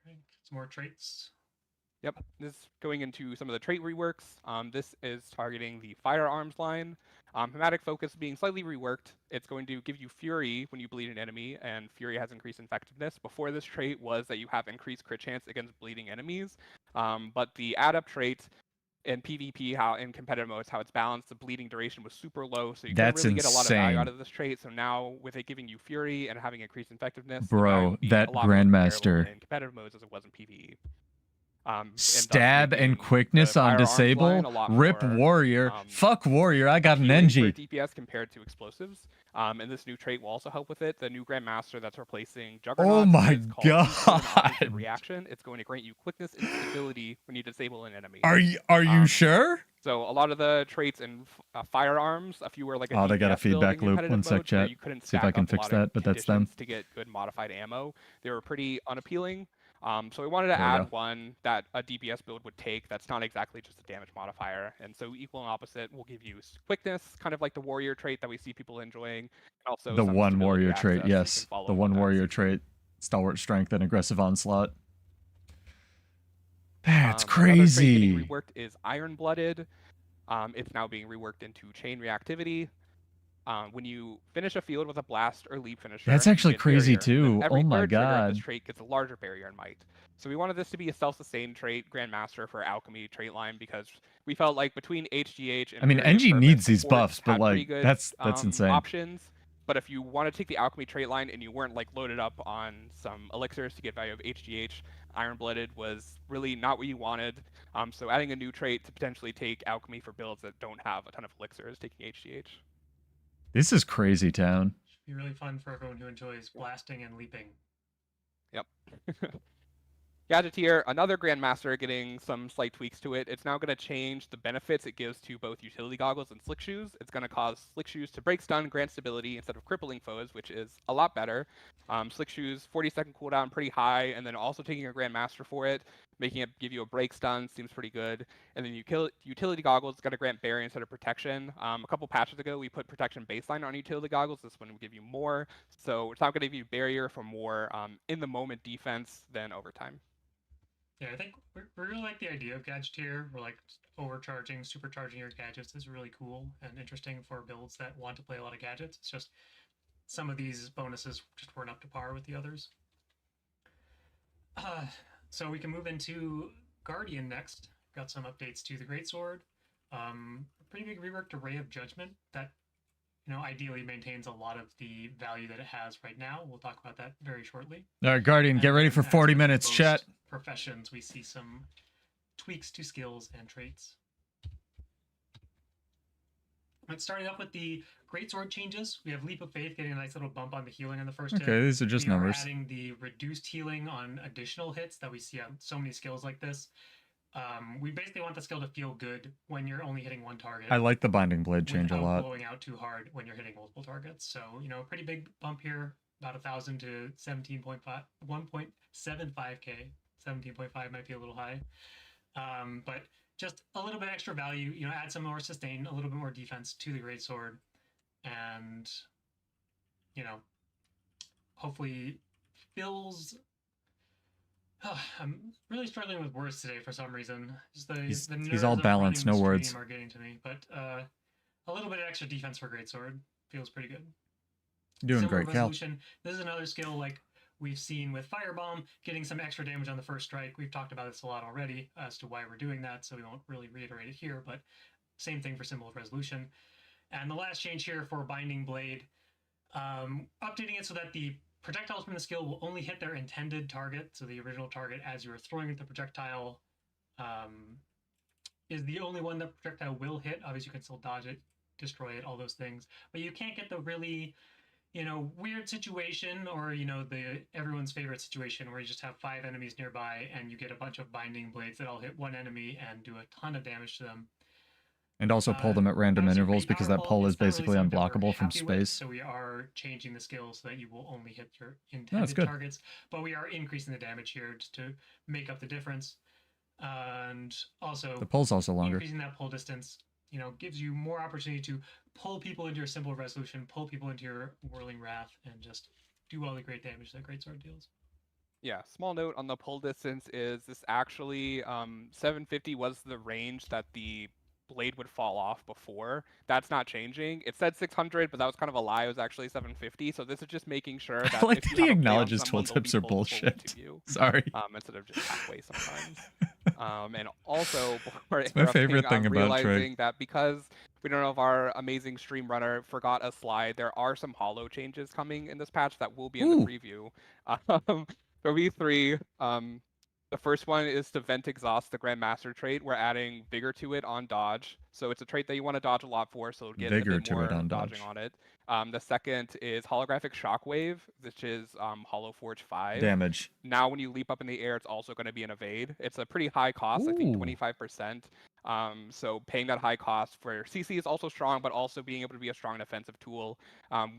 Some more traits. Yep, this is going into some of the trait reworks. This is targeting the firearms line. Hematic Focus being slightly reworked. It's going to give you Fury when you bleed an enemy, and Fury has increased effectiveness. Before this trait was that you have increased crit chance against bleeding enemies, but the add-up trait in PvP, how in competitive modes, how it's balanced, the bleeding duration was super low, so you couldn't really get a lot of value out of this trait. So now, with it giving you Fury and having increased effectiveness, bro, that a lot more Grandmaster in competitive modes as it was in PvE. Stab and quickness on disable. Rip warrior. Fuck warrior. I got an NG. DPS compared to explosives. And this new trait will also help with it. The new Grandmaster that's replacing Juggernaut. Oh my god! Reaction. It's going to grant you quickness and stability when you disable an enemy. Are you sure? So a lot of the traits in firearms, a few were like they got a feedback loop. One sec, chat. See if I can fix that, but that's them. To get good modified ammo, they were pretty unappealing. So we wanted to add one that a DPS build would take that's not exactly just a damage modifier. And so equal and opposite will give you quickness, kind of like the warrior trait that we see people enjoying. And also the one warrior trait, yes. The one warrior trait. Stalwart strength and aggressive onslaught. That's crazy. Another trait getting reworked is Iron-Blooded. It's now being reworked into chain reactivity. When you finish a field with a blast or leap finisher, that's actually crazy too. Every oh my god! This trait gets a larger barrier in might. So we wanted this to be a self-sustained trait, Grandmaster for Alchemy trait line, because we felt like between HGH and NG needs these buffs, but like good, that's insane. Options. But if you want to take the Alchemy trait line and you weren't like loaded up on some elixirs to get value of HGH, Iron-Blooded was really not what you wanted. So adding a new trait to potentially take Alchemy for builds that don't have a ton of elixirs, taking HGH. This is crazy town. Should be really fun for everyone who enjoys blasting and leaping. Yep. Janthir, another Grandmaster, getting some slight tweaks to it. It's now going to change the benefits it gives to both Utility Goggles and Slick Shoes. It's going to cause Slick Shoes to break stun, grant stability instead of crippling foes, which is a lot better. Slick Shoes, 40-second cooldown, pretty high, and then also taking a Grandmaster for it, making it give you a break stun, seems pretty good. And then Utility Goggles is going to grant barrier instead of protection. A couple patches ago, we put protection baseline on Utility Goggles. This one will give you more. So it's not going to give you barrier for more in-the-moment defense than overtime. Yeah, I think we really like the idea of Gadgeteer. We're like overcharging, supercharging your gadgets is really cool and interesting for builds that want to play a lot of gadgets. It's just some of these bonuses just weren't up to par with the others. So we can move into Guardian next. Got some updates to the Greatsword. Pretty big rework to Ray of Judgment that, ideally maintains a lot of the value that it has right now. We'll talk about that very shortly. All right, Guardian, get ready for 40 minutes, chat. Professions, we see some tweaks to skills and traits. Let's start up with the Greatsword changes. We have Leap of Faith getting a nice little bump on the healing on the first hit. Okay, these are just numbers. Adding the reduced healing on additional hits that we see on so many skills like this. We basically want the skill to feel good when you're only hitting one target. I like the Binding Blade change a lot. Blowing out too hard when you're hitting multiple targets. So, a pretty big bump here, about 1,000 to 17.5, 1.75k. 17.5 might be a little high. But just a little bit extra value, add some more sustain, a little bit more defense to the Greatsword. And, hopefully fills I'm really struggling with words today for some reason. Just the He's nerves all of balanced, running no the words. stream are getting to me. But a little bit of extra defense for Greatsword feels pretty good. Doing Similar great, Cal. resolution. This is another skill like we've seen with Firebomb, getting some extra damage on the first strike. We've talked about this a lot already as to why we're doing that, so we won't really reiterate it here, but same thing for Symbol of Resolution. And the last change here for Binding Blade, updating it so that the projectiles from the skill will only hit their intended target, so the original target as you are throwing the projectile is the only one the projectile will hit. Obviously, you can still dodge it, destroy it, all those things, but you can't get the really weird situation or the everyone's favorite situation where you just have 5 enemies nearby and you get a bunch of binding blades that all hit one enemy and do a ton of damage to them. And also pull them at random intervals because that pull is basically unblockable from space. So we are changing the skill so that you will only hit your intended targets, but we are increasing the damage here just to make up the difference. And also the pull's also longer. Increasing that pull distance, gives you more opportunity to pull people into your Symbol of Resolution, pull people into your Whirling Wrath, and just do all the great damage that Greatsword deals. Yeah, small note on the pull distance is this actually 750 was the range that the blade would fall off before. That's not changing. It said 600, but that was kind of a lie. It was actually 750. So this is just making sure that like if you he acknowledges tooltips are bullshit. Sorry. Instead of just halfway sometimes. And also, it's my favorite thing about realizing that because we don't know if our amazing stream runner forgot a slide, there are some hollow changes coming in this patch that will be in the preview. For V3, the first one is to vent exhaust the Grandmaster trait. We're adding vigor to it on dodge. So it's a trait that you want to dodge a lot for, so it'll get vigor a bit more dodging on it. The second is holographic shockwave, which is Hollow Forge 5. Damage. Now when you leap up in the air, it's also going to be an evade. It's a pretty high cost, I think 25%. So paying that high cost for CC is also strong, but also being able to be a strong defensive tool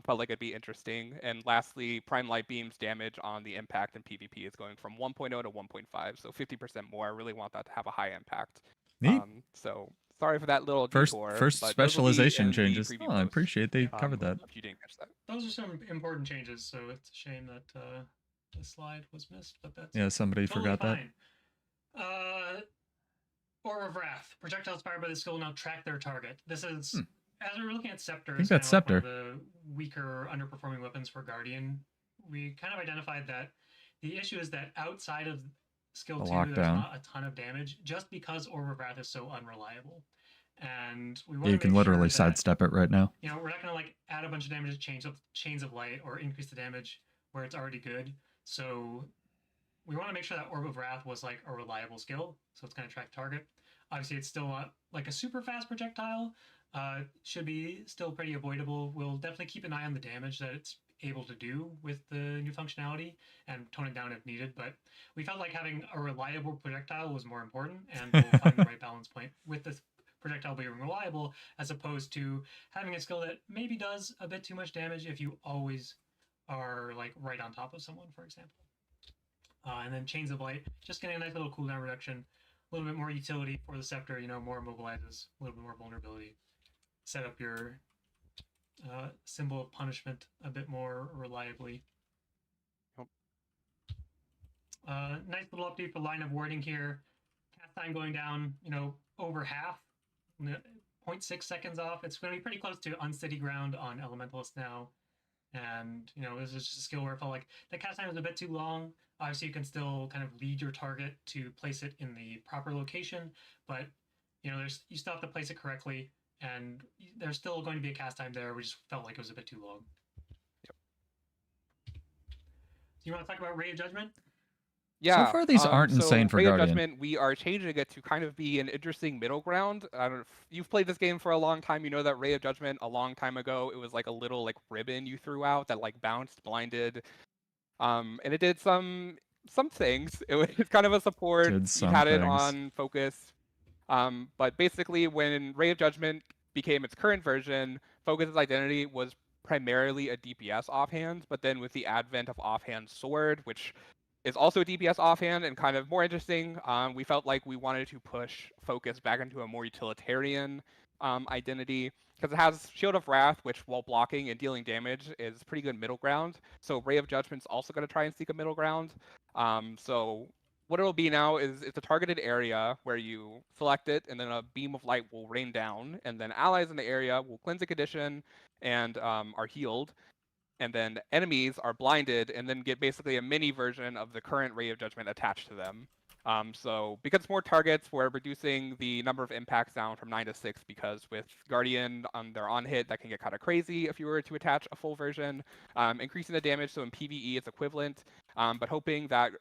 felt like it'd be interesting. And lastly, Prime Light Beam's damage on the impact in PvP is going from 1.0 to 1.5, so 50% more. I really want that to have a high impact. Neat. So sorry for that little detour. First specialization changes. Oh, I appreciate they covered that. If you didn't catch that. Those are some important changes, so it's a shame that the slide was missed, but that's somebody totally forgot fine. That. Orb of Wrath. Projectiles fired by the skill will now track their target. This is, as we were looking at Scepter, I think that's Scepter. One of the weaker, underperforming weapons for Guardian. We kind of identified that the issue is that outside of skill 2, there's not a ton of damage, just because Orb of Wrath is so unreliable. And we want you can literally sidestep it right now. We're not going to add a bunch of damage to Chains of Light or increase the damage where it's already good. So we want to make sure that Orb of Wrath was a reliable skill, so it's going to track target. Obviously, it's still not a super fast projectile. Should be still pretty avoidable. We'll definitely keep an eye on the damage that it's able to do with the new functionality and tone it down if needed. But we felt like having a reliable projectile was more important, and we'll find the right balance point with this projectile being reliable, as opposed to having a skill that maybe does a bit too much damage if you always are right on top of someone, for example. And then Chains of Light, just getting a nice little cooldown reduction, a little bit more utility for the Scepter, more immobilizes, a little bit more vulnerability. Set up your Symbol of Punishment a bit more reliably. Nice little update for Line of Warding here. Cast time going down, over half, 0.6 seconds off. It's going to be pretty close to Unsteady Ground on Elementalist now. And, this is just a skill where it felt like the cast time was a bit too long. Obviously, you can still kind of lead your target to place it in the proper location, but, you still have to place it correctly, and there's still going to be a cast time there. We just felt like it was a bit too long. Yep. Do you want to talk about Ray of Judgment? Yeah. So far, these aren't insane for Guardian. Ray of Judgment, we are changing it to kind of be an interesting middle ground. I don't know if you've played this game for a long time. You know that Ray of Judgment, a long time ago, it was a little ribbon you threw out that bounced, blinded, and it did some things. It was kind of a support. You had it on focus, but basically, when Ray of Judgment became its current version, Focus's identity was primarily a DPS offhand. But then with the advent of Offhand Sword, which is also a DPS offhand and kind of more interesting, we felt like we wanted to push Focus back into a more utilitarian identity, because it has Shield of Wrath, which while blocking and dealing damage is pretty good middle ground. So Ray of Judgment's also going to try and seek a middle ground. So what it'll be now is it's a targeted area where you select it, and then a beam of light will rain down, and then allies in the area will cleanse a condition and are healed, and then enemies are blinded and then get basically a mini version of the current Ray of Judgment attached to them. So because it's more targets, we're reducing the number of impacts down from 9 to 6, because with Guardian on their on hit, that can get kind of crazy if you were to attach a full version. Increasing the damage, so in PvE it's equivalent, but hoping that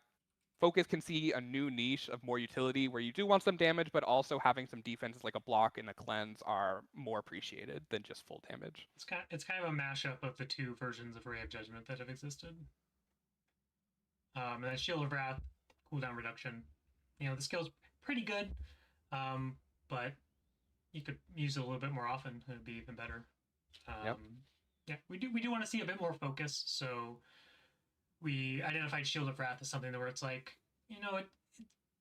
Focus can see a new niche of more utility where you do want some damage, but also having some defenses like a block and a cleanse are more appreciated than just full damage. It's kind of a mashup of the two versions of Ray of Judgment that have existed. And that Shield of Wrath cooldown reduction. You know, the skill's pretty good, but you could use it a little bit more often. It'd be even better. Yep. Yeah, we do want to see a bit more focus, so we identified Shield of Wrath as something where it's like, you know, it's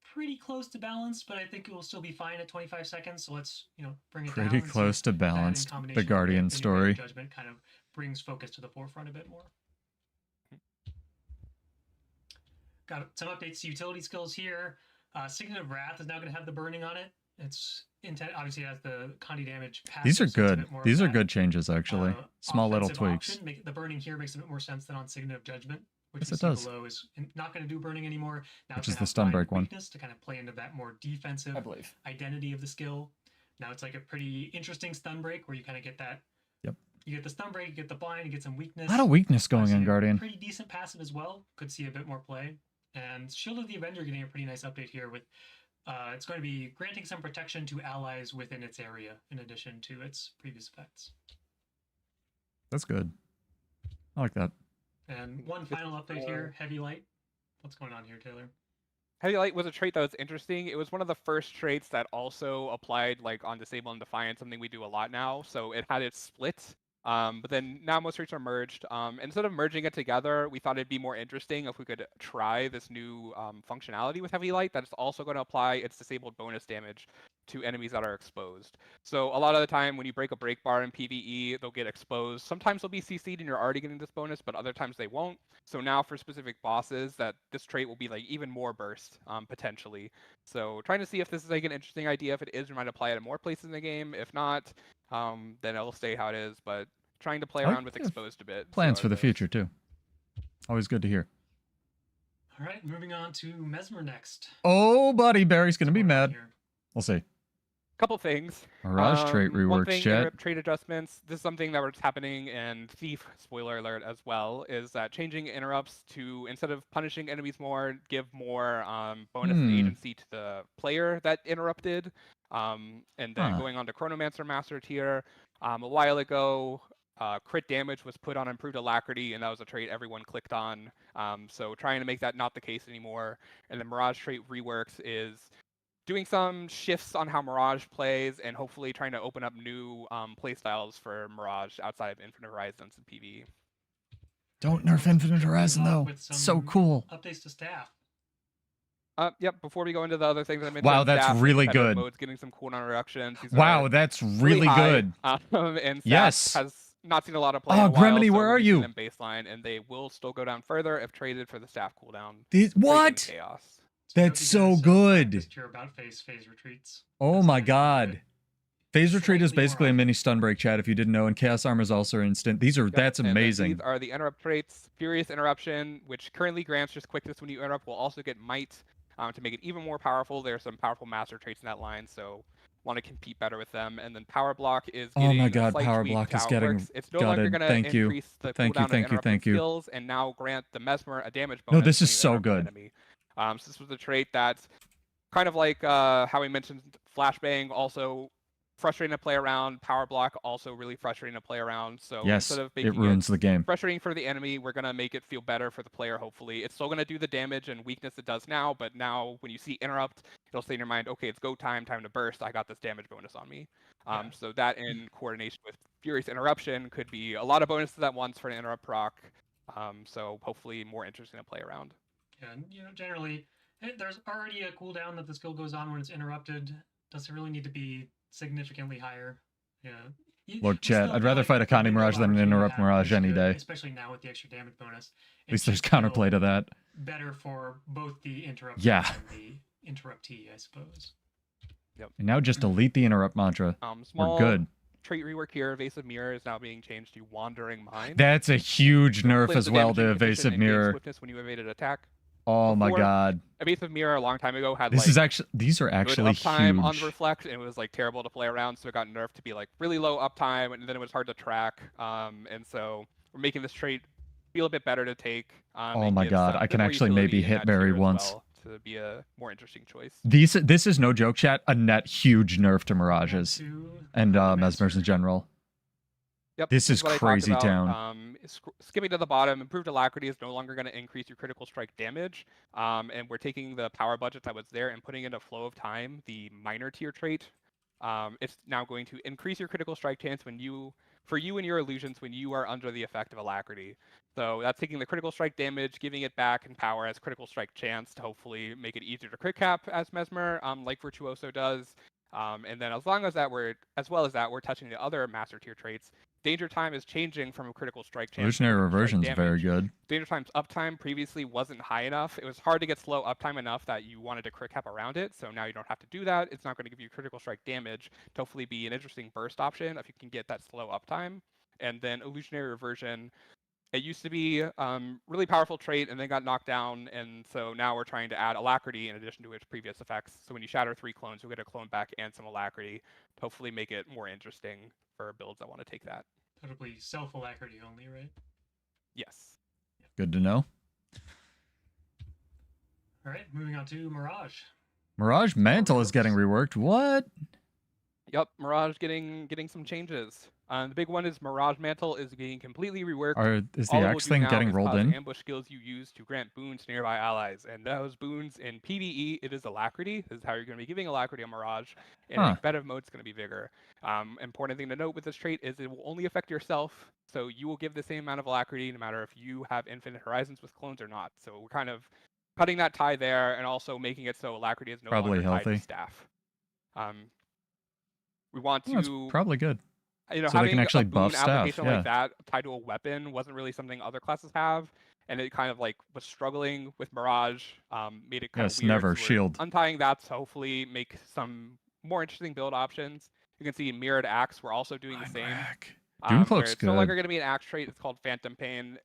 pretty close to balanced, but I think it will still be fine at 25 seconds. So let's, you know, bring it down. Pretty close to balanced. The Guardian story. Judgment kind of brings focus to the forefront a bit more. Got some updates to utility skills here. Signet of Wrath is now going to have the burning on it. It's obviously has the Condi damage. These are good. These are good changes, actually. Small little tweaks. The burning here makes a bit more sense than on Signet of Judgment, which yes, it does. Below is not going to do burning anymore. Now which is the stun break one. To kind of play into that more defensive identity of the skill. Now it's like a pretty interesting stun break where you kind of get that. Yep. You get the stun break, you get the blind, you get some weakness. A lot of weakness going on Guardian. Pretty decent passive as well. Could see a bit more play. And Shield of the Avenger getting a pretty nice update here with. It's going to be granting some protection to allies within its area, in addition to its previous effects. That's good. I like that. And one final update here, Heavy Light. What's going on here, Taylor? Heavy Light was a trait that was interesting. It was one of the first traits that also applied like on Disable and Defiant, something we do a lot now. So it had its split. But then now most traits are merged. Instead of merging it together, we thought it'd be more interesting if we could try this new functionality with Heavy Light that's also going to apply its disabled bonus damage to enemies that are exposed. So a lot of the time when you break a break bar in PvE, they'll get exposed. Sometimes they'll be CC'd and you're already getting this bonus, but other times they won't. So now for specific bosses, that this trait will be like even more burst, potentially. So trying to see if this is like an interesting idea. If it is, we might apply it in more places in the game. If not, then it'll stay how it is, but trying to play around with exposed a bit. Plans for the future too. Always good to hear. All right, moving on to Mesmer next. Oh, buddy, Barry's gonna be mad. We'll see. Couple things. Mirage trait reworks, one thing, chat. Trait adjustments. This is something that was happening in Thief, spoiler alert as well, is that changing interrupts to, instead of punishing enemies more, give more bonus agency to the player that interrupted. And then going on to Chronomancer Master tier, a while ago, crit damage was put on improved alacrity, and that was a trait everyone clicked on. So trying to make that not the case anymore. And the Mirage trait reworks is doing some shifts on how Mirage plays, and hopefully trying to open up new playstyles for Mirage outside of Infinite Horizons and PvE. Don't nerf Infinite Horizon though. So cool. Updates to staff. Yep. Before we go into the other things I mentioned, wow, that's staff, really good. Modes, getting some cooldown reductions. Wow, that's really good. And yes. has not seen a lot of play. Oh, in a while, Gremini, so where are you? Baseline, and they will still go down further if traded for the staff cooldown. What? Chaos. That's so good. About phase retreats. Oh my god. Phase retreat is basically a mini stun break, chat, if you didn't know, and Chaos Armor is also instant. That's amazing. These are the interrupt traits. Furious Interruption, which currently grants just quickness when you interrupt, will also get Might to make it even more powerful. There are some powerful master traits in that line, so want to compete better with them. And then Power Block is getting oh my god, Power tweak Block to is how it getting works. It's no longer going to increase the cooldown of interrupted skills, and now grant the Mesmer a damage bonus. No, this is so good. So this was a trait that's kind of like how we mentioned Flashbang, also frustrating to play around. Power Block, also really frustrating to play around. So yes, instead of it ruins the game. Frustrating for the enemy, we're going to make it feel better for the player, hopefully. It's still going to do the damage and weakness it does now, but now when you see Interrupt, it'll say in your mind, okay, it's go time to burst. I got this damage bonus on me. So that in coordination with Furious Interruption could be a lot of bonuses at once for an Interrupt proc. So hopefully more interesting to play around. And generally, there's already a cooldown that the skill goes on when it's interrupted. Does it really need to be significantly higher? Yeah. Look, chat, I'd rather fight a Condi Mirage than an Interrupt Mirage any day. Especially now with the extra damage bonus. At least there's counterplay to that. better for both the interrupter Yeah. and the interruptee, I suppose. And now just delete the interrupt mantra. Small We're good. trait rework here. Evasive mirror is now being changed to wandering mind. That's a huge nerf Splits as the well, damage the and condition evasive and gain mirror. swiftness when you evaded attack. Oh my Before, god. Evasive mirror a long time ago had This like is actually these are good actually uptime on huge. reflect, and it was like terrible to play around, so it got nerfed to be like really low uptime, and then it was hard to track. And so we're making this trait feel a bit better to take. Oh and my give god, some I can more actually utility maybe in hit that Barry tier as once. well to be a more interesting choice. This is no joke, chat. A net huge nerf to Mirages and Mesmers in general. Yep, This is what I talked crazy about. town. Skipping to the bottom, improved alacrity is no longer going to increase your critical strike damage. And we're taking the power budget that was there and putting into Flow of Time, the minor tier trait. It's now going to increase your critical strike chance for you and your illusions when you are under the effect of alacrity. So that's taking the critical strike damage, giving it back in power as critical strike chance to hopefully make it easier to crit cap as Mesmer, like Virtuoso does. And then as well as that, we're touching the other master tier traits. Danger time is changing from a critical strike chance. Illusionary reversion is very good. Danger time's uptime previously wasn't high enough. It was hard to get slow uptime enough that you wanted to crit cap around it. So now you don't have to do that. It's not going to give you critical strike damage to hopefully be an interesting burst option if you can get that slow uptime. And then illusionary reversion. It used to be really powerful trait and then got knocked down, and so now we're trying to add alacrity in addition to its previous effects. So when you shatter 3 clones, you'll get a clone back and some alacrity to hopefully make it more interesting for builds that want to take that. Totally self-alacrity only, right? Yes. Good to know. All right, moving on to Mirage. Mirage Mantle is getting reworked. What? Yep, Mirage getting some changes. The big one is Mirage Mantle is being completely reworked. Is the axe thing getting rolled in? Ambush skills you use to grant boons to nearby allies, and those boons in PvE it is alacrity. This is how you're going to be giving alacrity on Mirage. And in competitive mode, it's going to be vigor. Important thing to note with this trait is it will only affect yourself, so you will give the same amount of alacrity no matter if you have infinite horizons with clones or not. So we're kind of cutting that tie there, and also making it so alacrity is no longer tied to staff. We want to. That's probably good. You know, so they can actually a boon buff staff. application Yeah. like that tied to a weapon wasn't really something other classes have, and it kind of like was struggling with Mirage. Made it kind of weird. Never so shield. Untying that to hopefully make some more interesting build options. You can see mirrored axe. We're also doing the same. Doomcloak's it's good. no longer going to be an axe trait. It's called Phantom Pain.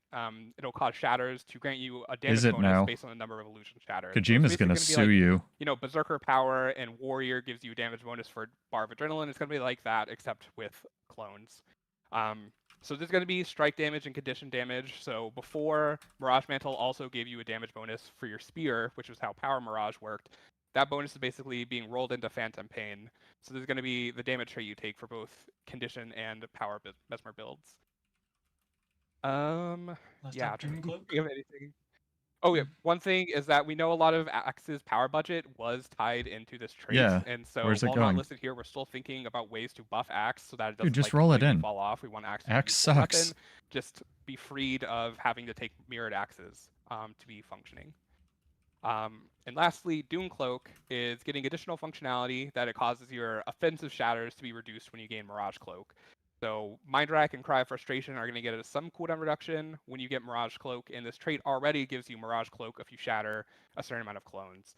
It'll cause shatters to grant you a damage bonus now? based on the number of illusion shatters. Kojima's going to sue you. You know, Berserker Power and Warrior gives you damage bonus for Bar of Adrenaline. It's going to be like that, except with clones. So there's going to be strike damage and condition damage. So before, Mirage Mantle also gave you a damage bonus for your spear, which is how Power Mirage worked. That bonus is basically being rolled into Phantom Pain. So there's going to be the damage trait you take for both condition and power Mesmer builds. Yeah. Do you have anything? Oh yeah. One thing is that we know a lot of Axe's power budget was tied into this trait. Yeah. And so Where's it while going? not listed here, we're still thinking about ways to buff Axe so that it doesn't Dude, just roll it in. fall off. We want Axe to Axe be a sucks. weapon, just be freed of having to take mirrored axes to be functioning. And lastly, Doomcloak is getting additional functionality that it causes your offensive shatters to be reduced when you gain Mirage Cloak. So Mind Rack and Cry of Frustration are going to get some cooldown reduction when you get Mirage Cloak, and this trait already gives you Mirage Cloak if you shatter a certain amount of clones.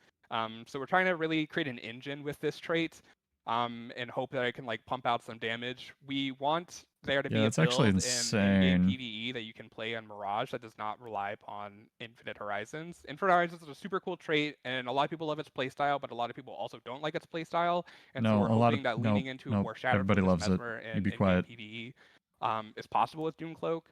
So we're trying to really create an engine with this trait and hope that I can like pump out some damage. We want there to be a build actually in insane. PvE that you can play on Mirage that does not rely upon Infinite Horizons. Infinite Horizons is a super cool trait, and a lot of people love its playstyle, but a lot of people also don't like its playstyle. And so we're hoping that leaning into a more shadow everybody loves it. You be quiet. PvE is possible with Doomcloak.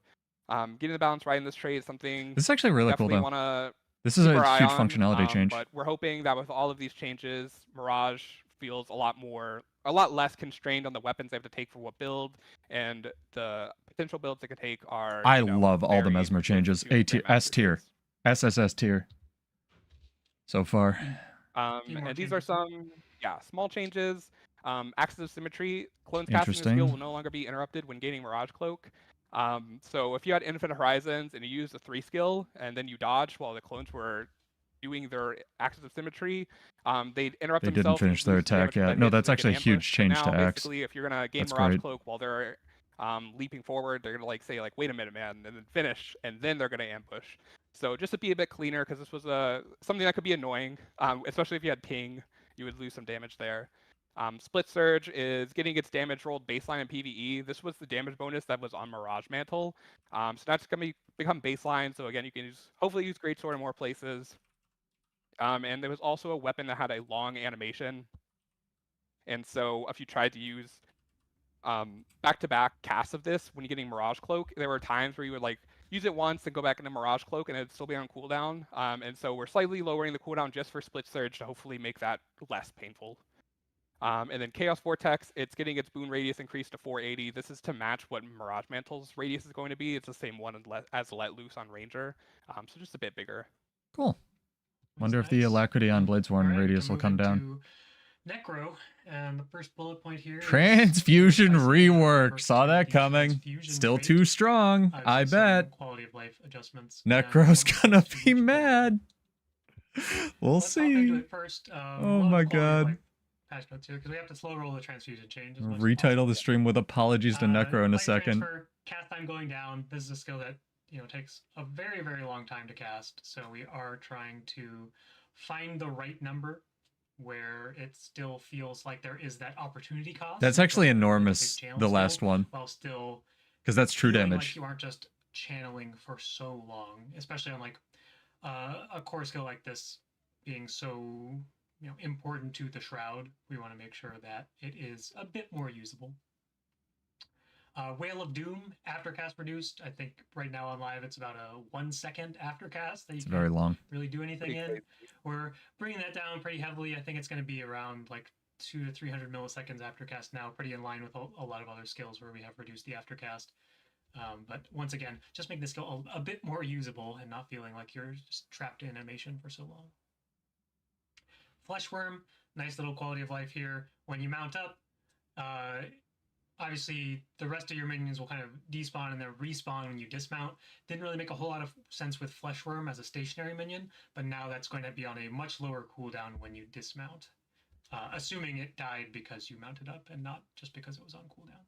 Getting the balance right in this trait is something This is actually really cool, definitely though. want to. This is a huge functionality change. But we're hoping that with all of these changes, Mirage feels a lot less constrained on the weapons they have to take for what build, and the potential builds they could take are. I love all the Mesmer changes. A tier, S tier, SSS tier. So far. And these are some small changes. Axis of Symmetry, clones casting the skill will no longer be interrupted when gaining Mirage Cloak. So if you had Infinite Horizons and you used a 3 skill and then you dodged while the clones were doing their Axis of Symmetry, they'd interrupt themselves. They didn't finish their attack yet. No, that's actually a huge change to Axe. Basically, if you're gonna gain Mirage Cloak while they're leaping forward, they're gonna say wait a minute, man, and then finish, and then they're gonna ambush. So just to be a bit cleaner, because this was something that could be annoying, especially if you had ping, you would lose some damage there. Split Surge is getting its damage rolled baseline in PvE. This was the damage bonus that was on Mirage Mantle. So that's going to become baseline. So again, you can hopefully use Greatsword in more places. And there was also a weapon that had a long animation. And so if you tried to use back-to-back casts of this, when you're getting Mirage Cloak, there were times where you would like use it once and go back into Mirage Cloak and it'd still be on cooldown. And so we're slightly lowering the cooldown just for Split Surge to hopefully make that less painful. And then Chaos Vortex, it's getting its boon radius increased to 480. This is to match what Mirage Mantle's radius is going to be. It's the same one as Let Loose on Ranger, so just a bit bigger. Cool. Wonder if the alacrity on Bladesworn radius will come down. Necro, and the first bullet point here. Transfusion rework. Saw that coming. Still too strong, I bet. Quality of life adjustments. Necro's gonna be mad. We'll Let's hop into see. it first. Oh my god. Patch notes here, because we have to slow roll the transfusion change. Retitle the stream with apologies to Necro in a second. Transfer, cast time going down. This is a skill that takes a very, very long time to cast. So we are trying to find the right number where it still feels like there is that opportunity cost. That's actually enormous, the last one. While still, because that's true damage. Like you aren't just channeling for so long, especially on like a core skill like this being so important to the Shroud. We want to make sure that it is a bit more usable. Whale of Doom aftercast reduced. I think right now on live it's about a 1 second aftercast that you can very long. Really do anything in. We're bringing that down pretty heavily. I think it's going to be around like 200 to 300 milliseconds aftercast now, pretty in line with a lot of other skills where we have reduced the aftercast. But once again, just make this skill a bit more usable and not feeling like you're just trapped in animation for so long. Fleshworm, nice little quality of life here. When you mount up, obviously the rest of your minions will kind of despawn and then respawn when you dismount. Didn't really make a whole lot of sense with Fleshworm as a stationary minion, but now that's going to be on a much lower cooldown when you dismount. Assuming it died because you mounted up and not just because it was on cooldown.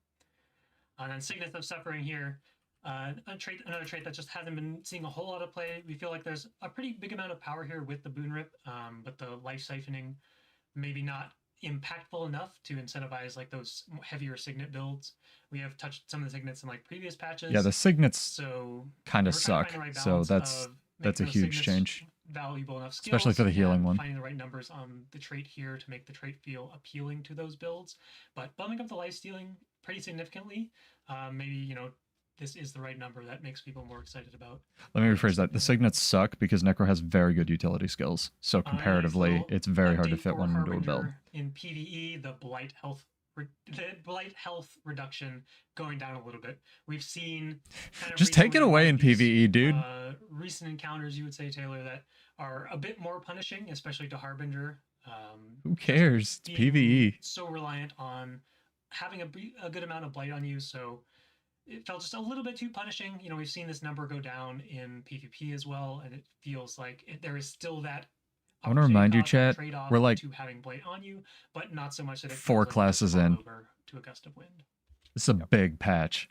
And then Signet of Suffering here. Another trait that just hasn't been seeing a whole lot of play. We feel like there's a pretty big amount of power here with the Boon Rip, but the life siphoning maybe not impactful enough to incentivize like those heavier Signet builds. We have touched some of the Signets in like previous patches. Yeah, the Signets so kind of suck. So that's a huge change. Valuable enough skills, especially for the healing one. Finding the right numbers on the trait here to make the trait feel appealing to those builds, but bumping up the life stealing pretty significantly. Maybe this is the right number that makes people more excited about. Let me rephrase that. The Signets suck because Necro has very good utility skills. So comparatively, it's very hard to fit one into a build. In PvE, the blight health reduction going down a little bit. We've seen just take it away in PvE, dude. Recent encounters, you would say, Taylor, that are a bit more punishing, especially to Harbinger. Who cares? It's PvE. So reliant on having a good amount of blight on you, so it felt just a little bit too punishing. We've seen this number go down in PvP as well, and it feels like there is still that. I want to remind you, chat, we're like to having blight on you, but not so much that it 4 classes in. Over to a gust of wind. This is a big patch.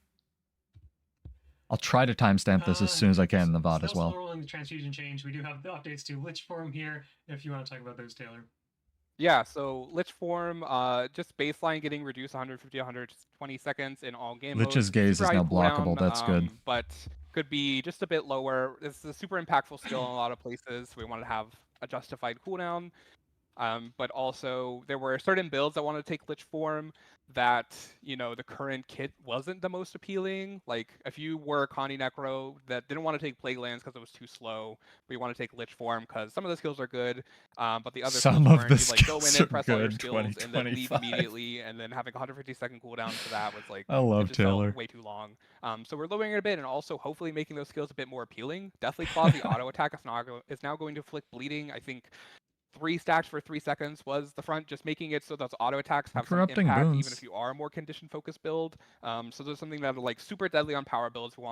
I'll try to timestamp this as soon as I can in the VOD as well. Still rolling the transfusion change. We do have the updates to Lich form here. If you want to talk about those, Taylor. Yeah, so Lich form, just baseline getting reduced 150 120 seconds in all game modes. Lich's gaze is now blockable, that's good. But could be just a bit lower. It's a super impactful skill in a lot of places. We want to have a justified cooldown. But also, there were certain builds that wanted to take Lich form that, the current kit wasn't the most appealing. Like, if you were a Connie Necro that didn't want to take Plague Lands because it was too slow, but you want to take Lich form because some of the skills are good, but the other some of the skills go in and press all your good, skills and then leave immediately, and then having a 150-second cooldown for that was like, I love Taylor. Way too long. So we're lowering it a bit and also hopefully making those skills a bit more appealing. Deathly Claw, the auto attack is now going to inflict bleeding. I think 3 stacks for 3 seconds was the front, just making it so those auto attacks have some impact, boons. even if you are a more condition focused build. So there's something that are like super deadly on power builds. We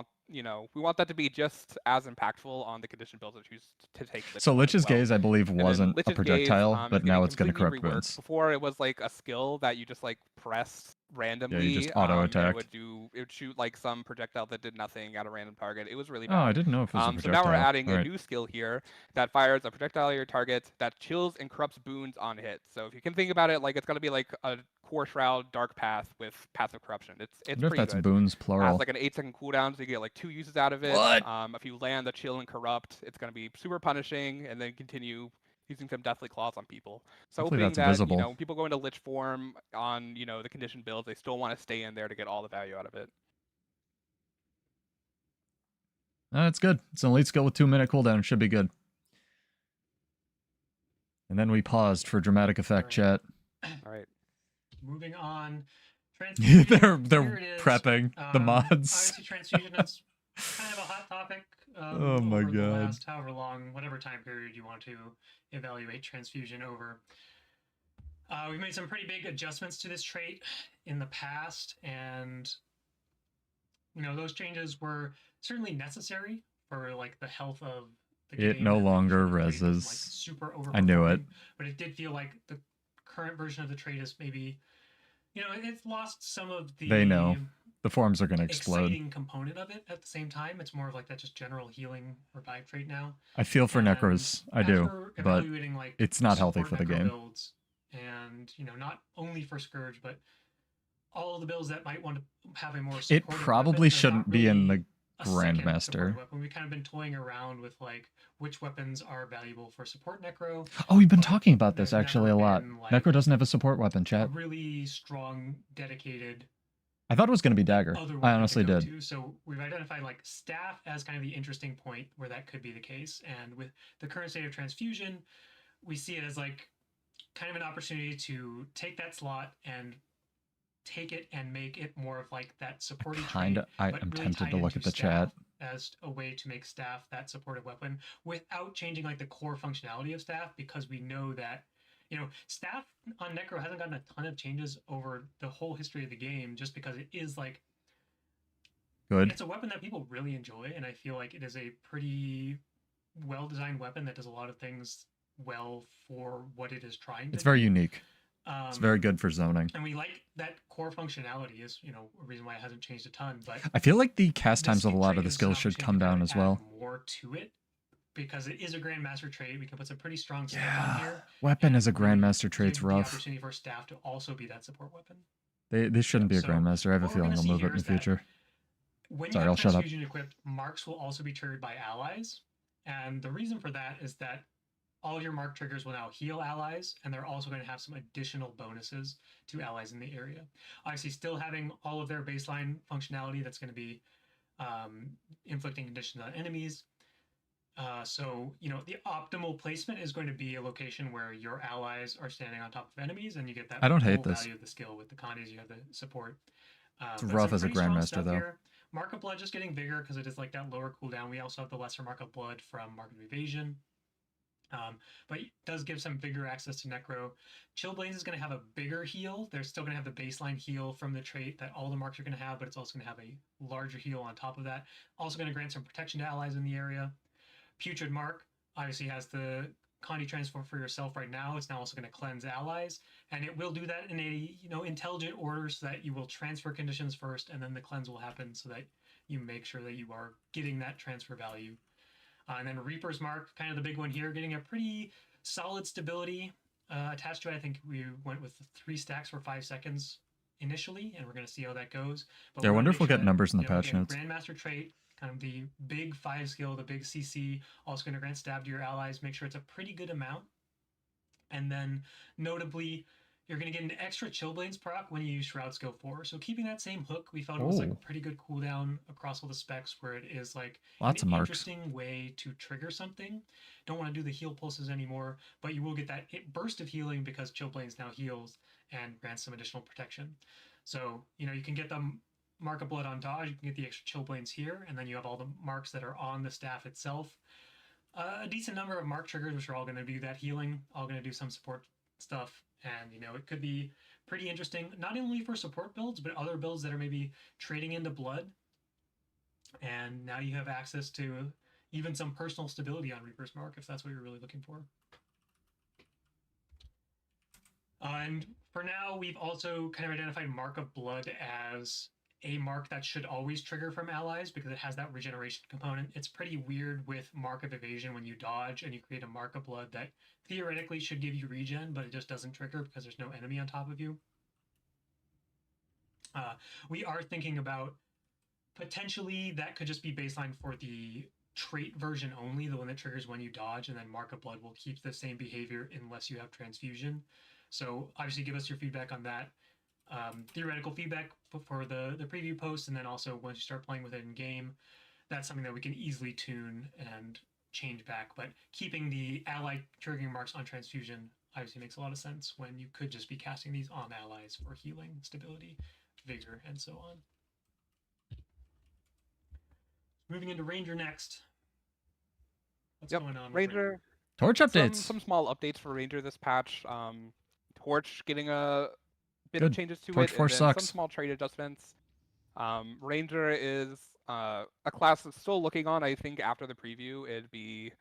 want that to be just as impactful on the condition builds that choose to take. So Lich's gaze, I believe, wasn't a projectile, but now it's going to corrupt boons. Before it was like a skill that you just like pressed randomly. just auto attack. It would shoot like some projectile that did nothing at a random target. It was really Oh, bad. I didn't know if it was a So projectile. now we're adding All a right. new skill here that fires a projectile at your target that chills and corrupts boons on hit. So if you can think about it, like it's gonna be like a core shroud dark path with passive corruption. It's I wonder if pretty that's good. boons It plural. has like an 8-second cooldown, so you get like 2 uses out of it. What? If you land the chill and corrupt, it's gonna be super punishing, and then continue using some deathly claws on people. So Hopefully hoping that's that visible. when people go into lich form on the condition builds, they still want to stay in there to get all the value out of it. It's good. It's an elite skill with 2-minute cooldown. It should be good. And then we paused for dramatic effect, chat. All right. Moving on. they're Here it is. prepping the mods. Obviously, transfusion is kind of a hot topic. Oh my over the God. last however long, whatever time period you want to evaluate transfusion over. We've made some pretty big adjustments to this trait in the past, and those changes were certainly necessary for like the health of the game. It no longer reses. Super I knew it. but it did feel like the current version of the trait is maybe it's lost some of the They know. The forms are going to explode. exciting component of it. At the same time, it's more of like that just general healing revive trait now. I feel for necros. I do. But like it's not healthy support for the necro game. builds, and not only for Scourge, but all of the builds that might want to have a more It supportive probably weapon, they're shouldn't not be in really the a second Grandmaster. supportive weapon. We've kind of been toying around with like which weapons are valuable for support necro. Oh, we've been but talking about this there's actually a never lot. been, like, Necro doesn't have a support weapon, a chat. really strong, dedicated I thought it was going to be dagger. other I weapon honestly to go did. to. So we've identified like staff as kind of the interesting point where that could be the case. And with the current state of transfusion, we see it as like kind of an opportunity to take that slot and take it and make it more of like that supporting Kinda. I'm tempted to look at the chat. as a way to make staff that supportive weapon without changing like the core functionality of staff, because we know that staff on Necro hasn't gotten a ton of changes over the whole history of the game, just because it is like Good. it's a weapon that people really enjoy, and I feel like it is a pretty well-designed weapon that does a lot of things well for what it is trying to It's very do. unique. It's very good for zoning. And we like that core functionality is, a reason why it hasn't changed a ton. But I feel like the cast this times of a lot of trait the is an skills should opportunity come to down kinda as well. add more to it, because it is a Grandmaster trait. We can put some pretty strong stuff on Yeah. here. Weapon and as a really Grandmaster trait's give the rough. opportunity for staff to also be that support weapon. They shouldn't be a So, Grandmaster. I have a what we're feeling gonna they'll see move it here in the is that future. When Sorry, you I'll have shut up. transfusion equipped, marks will also be triggered by allies. And the reason for that is that all of your mark triggers will now heal allies, and they're also going to have some additional bonuses to allies in the area. Obviously, still having all of their baseline functionality that's going to be inflicting conditions on enemies. So, the optimal placement is going to be a location where your allies are standing on top of enemies, and you get that I don't hate full this. value of the skill. With the Condis, you have the support. It's But rough some as a pretty strong Grandmaster, stuff though. here. Mark of Blood just getting bigger because it is like that lower cooldown. We also have the lesser Mark of Blood from Mark of Evasion. But it does give some bigger access to Necro. Chillblaze is going to have a bigger heal. They're still going to have the baseline heal from the trait that all the marks are going to have, but it's also going to have a larger heal on top of that. Also going to grant some protection to allies in the area. Putrid Mark obviously has the Condi transform for yourself right now. It's now also going to cleanse allies, and it will do that in a intelligent order, so that you will transfer conditions first, and then the cleanse will happen, so that you make sure that you are getting that transfer value. And then Reaper's Mark, kind of the big one here, getting a pretty solid stability attached to it. I think we went with 3 stacks for 5 seconds initially, and we're going to see how that goes. But Yeah, I we wanna wonder if make we'll sure get that, numbers in the patch again, notes. Grandmaster trait, kind of the big 5 skill, the big CC, also going to grant stab to your allies. Make sure it's a pretty good amount. And then, notably, you're going to get an extra Chillblains proc when you use Shroud Skill 4. So keeping that same hook, we felt it was like a Oh. pretty good cooldown across all the specs, where it is like Lots an of marks. interesting way to trigger something. Don't want to do the heal pulses anymore, but you will get that burst of healing because Chillblains now heals and grants some additional protection. So, you can get the Mark of Blood on dodge, you can get the extra Chillblains here, and then you have all the marks that are on the staff itself. A decent number of mark triggers, which are all going to do that healing, all going to do some support stuff. And, it could be pretty interesting, not only for support builds, but other builds that are maybe trading into blood. And now you have access to even some personal stability on Reaper's Mark, if that's what you're really looking for. And for now, we've also kind of identified Mark of Blood as a mark that should always trigger from allies because it has that regeneration component. It's pretty weird with Mark of Evasion when you dodge and you create a Mark of Blood that theoretically should give you regen, but it just doesn't trigger because there's no enemy on top of you. We are thinking about potentially that could just be baseline for the trait version only, the one that triggers when you dodge, and then Mark of Blood will keep the same behavior unless you have transfusion. So obviously give us your feedback on that. Theoretical feedback for the preview post, and then also once you start playing with it in game, that's something that we can easily tune and change back. But keeping the ally triggering marks on transfusion obviously makes a lot of sense when you could just be casting these on allies for healing, stability, vigor, and so on. Moving into Ranger next. What's going on with Ranger? Torch updates. Some small updates for Ranger this patch. Torch getting a bit Good. of changes to Torch it, Force and then sucks. some small trait adjustments. Ranger is a class that's still looking on. I think after the preview, it'd be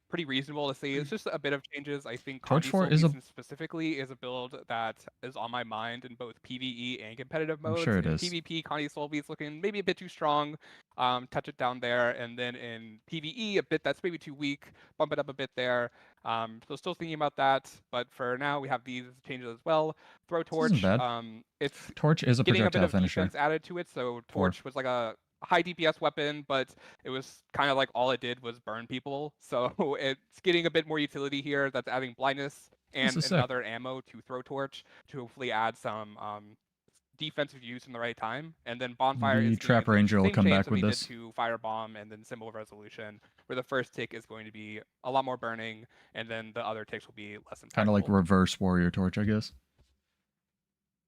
pretty reasonable to say it's just a bit of changes. I think Torch 4 is specifically is a build that is on my mind in both PvE and competitive modes. I'm sure it in is. PvP, Connie Solby's looking maybe a bit too strong. Touch it down there, and then in PvE, a bit that's maybe too weak. Bump it up a bit there. So still thinking about that, but for now we have these changes as well. Throw Torch. This isn't bad. It's Torch is a getting a bit projectile of finisher. defense added to it. So Torch was like a high DPS weapon, but it was kind of like all it did was burn people. So it's getting a bit more utility here. That's adding blindness and another ammo to throw Torch to hopefully add some defensive use in the right time. And then Bonfire the is Trap Ranger will come back with this to Firebomb and then Symbol of Resolution, where the first tick is going to be a lot more burning, and then the other ticks will be less impactful. Kind of like reverse Warrior Torch, I guess.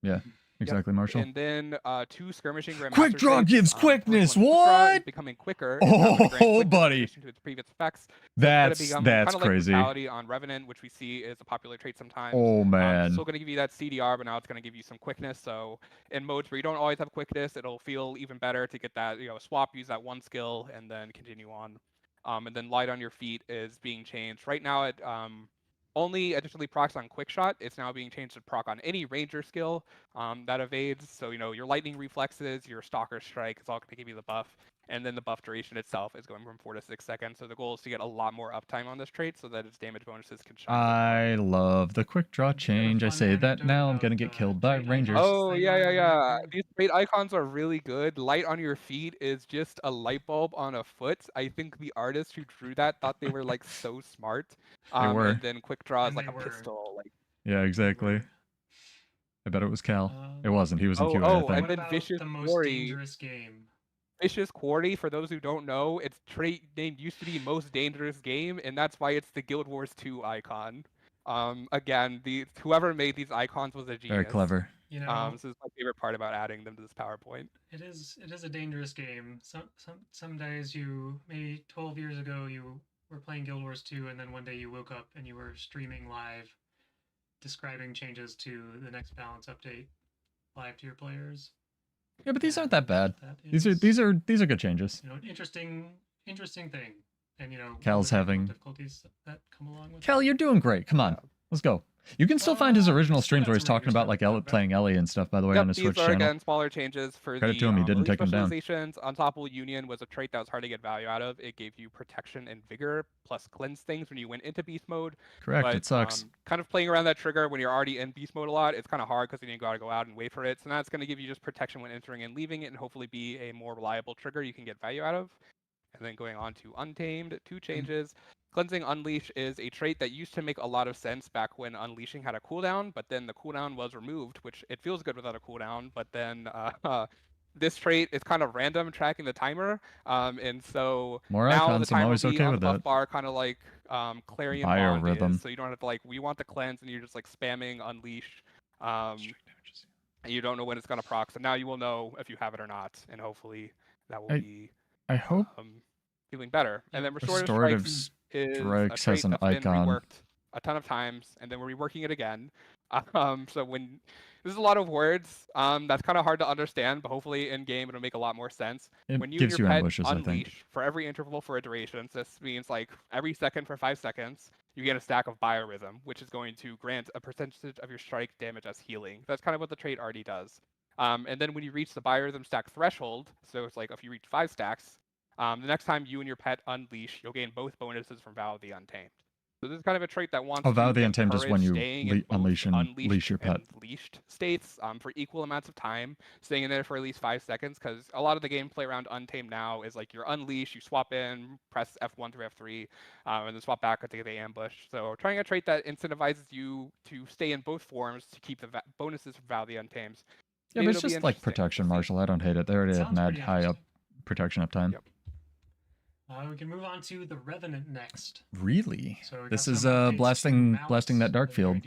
Yeah. Exactly, Marshall. And then 2 skirmishing grandmaster quick draw traits, gives quickness. What? Becoming quicker. Oh, buddy. To its previous effects. That's crazy. Like on Revenant, which we see is a popular trait sometimes. Oh man. Still going to give you that CDR, but now it's going to give you some quickness. So in modes where you don't always have quickness, it'll feel even better to get that swap, use that one skill, and then continue on. And then light on your feet is being changed. Right now it only additionally procs on quick shot. It's now being changed to proc on any ranger skill that evades. So your lightning reflexes, your stalker strike is all going to give you the buff, and then the buff duration itself is going from 4 to 6 seconds. So the goal is to get a lot more uptime on this trait so that its damage bonuses can shine. I love the quick draw change. I say that now I'm gonna get killed by rangers. Oh yeah. These trait icons are really good. Light on your feet is just a light bulb on a foot. I think the artist who drew that thought they were like so smart. They were. And then quick draw is like a pistol. Yeah, exactly. I bet it was Cal. It wasn't. He was in QA. Oh, and then Vicious the most Quarry. dangerous game? Vicious Quarry, for those who don't know, its trait name used to be Most Dangerous Game, and that's why it's the Guild Wars 2 icon. Again, whoever made these icons was a genius. Very clever. This is my favorite part about adding them to this PowerPoint. It is a dangerous game. Some days maybe 12 years ago you were playing Guild Wars 2, and then one day you woke up and you were streaming live, describing changes to the next balance update live to your players. Yeah, but these aren't that bad. These are good changes. An interesting thing, and Cal's having difficulties that come along with. Cal, you're doing great. Come on, let's go. You can still find his original streams where he's talking about like playing Ellie and stuff. By the way, on his Twitch channel. Again smaller changes for Credit to him, he didn't take them down. Unstoppable Union was a trait that was hard to get value out of. It gave you protection and vigor plus cleanse things when you went into beast mode. Correct. But, it sucks. Kind of playing around that trigger when you're already in beast mode a lot. It's kind of hard because then you gotta go out and wait for it. So now it's going to give you just protection when entering and leaving it, and hopefully be a more reliable trigger you can get value out of. And then going on to Untamed, 2 changes. Cleansing Unleash is a trait that used to make a lot of sense back when Unleashing had a cooldown, but then the cooldown was removed, which it feels good without a cooldown, but then this trait is kind of random tracking the timer, and so more now icons, the timer I'm always okay with that. Bar kind of like Clarion Bond is, so you don't have to we want the cleanse, and you're just like spamming Unleash, and you don't know when it's gonna proc, so now you will know if you have it or not, and hopefully that will be I hope feeling better. And then Restorative Strikes has an icon reworked a ton of times, and then we're reworking it again. So when This is a lot of words. That's kind of hard to understand, but hopefully in game it'll make a lot more sense. It When you gives and you your pet ambushes, I think. unleash for every interval for a duration, so this means like every second for 5 seconds, you get a stack of biorhythm, which is going to grant a percentage of your strike damage as healing. That's kind of what the trait already does. And then when you reach the biorhythm stack threshold, so it's like if you reach 5 stacks, the next time you and your pet unleash, you'll gain both bonuses from Vow of the Untamed. So this is kind of a trait that wants Vow of to the Untamed is when encourage you staying in both unleash and unleashed leash your pet. and leashed states for equal amounts of time, staying in there for at least 5 seconds, because a lot of the gameplay around Untamed now is like you're unleashed, you swap in, press F1 through F3, and then swap back to get the ambush. So trying a trait that incentivizes you to stay in both forms to keep the bonuses from Vow of the Untamed. Yeah, but it's just like protection, Marshall. I don't hate it. They already have mad high up protection uptime. Yep. We can move on to the Revenant next. Really? So this is blasting that dark field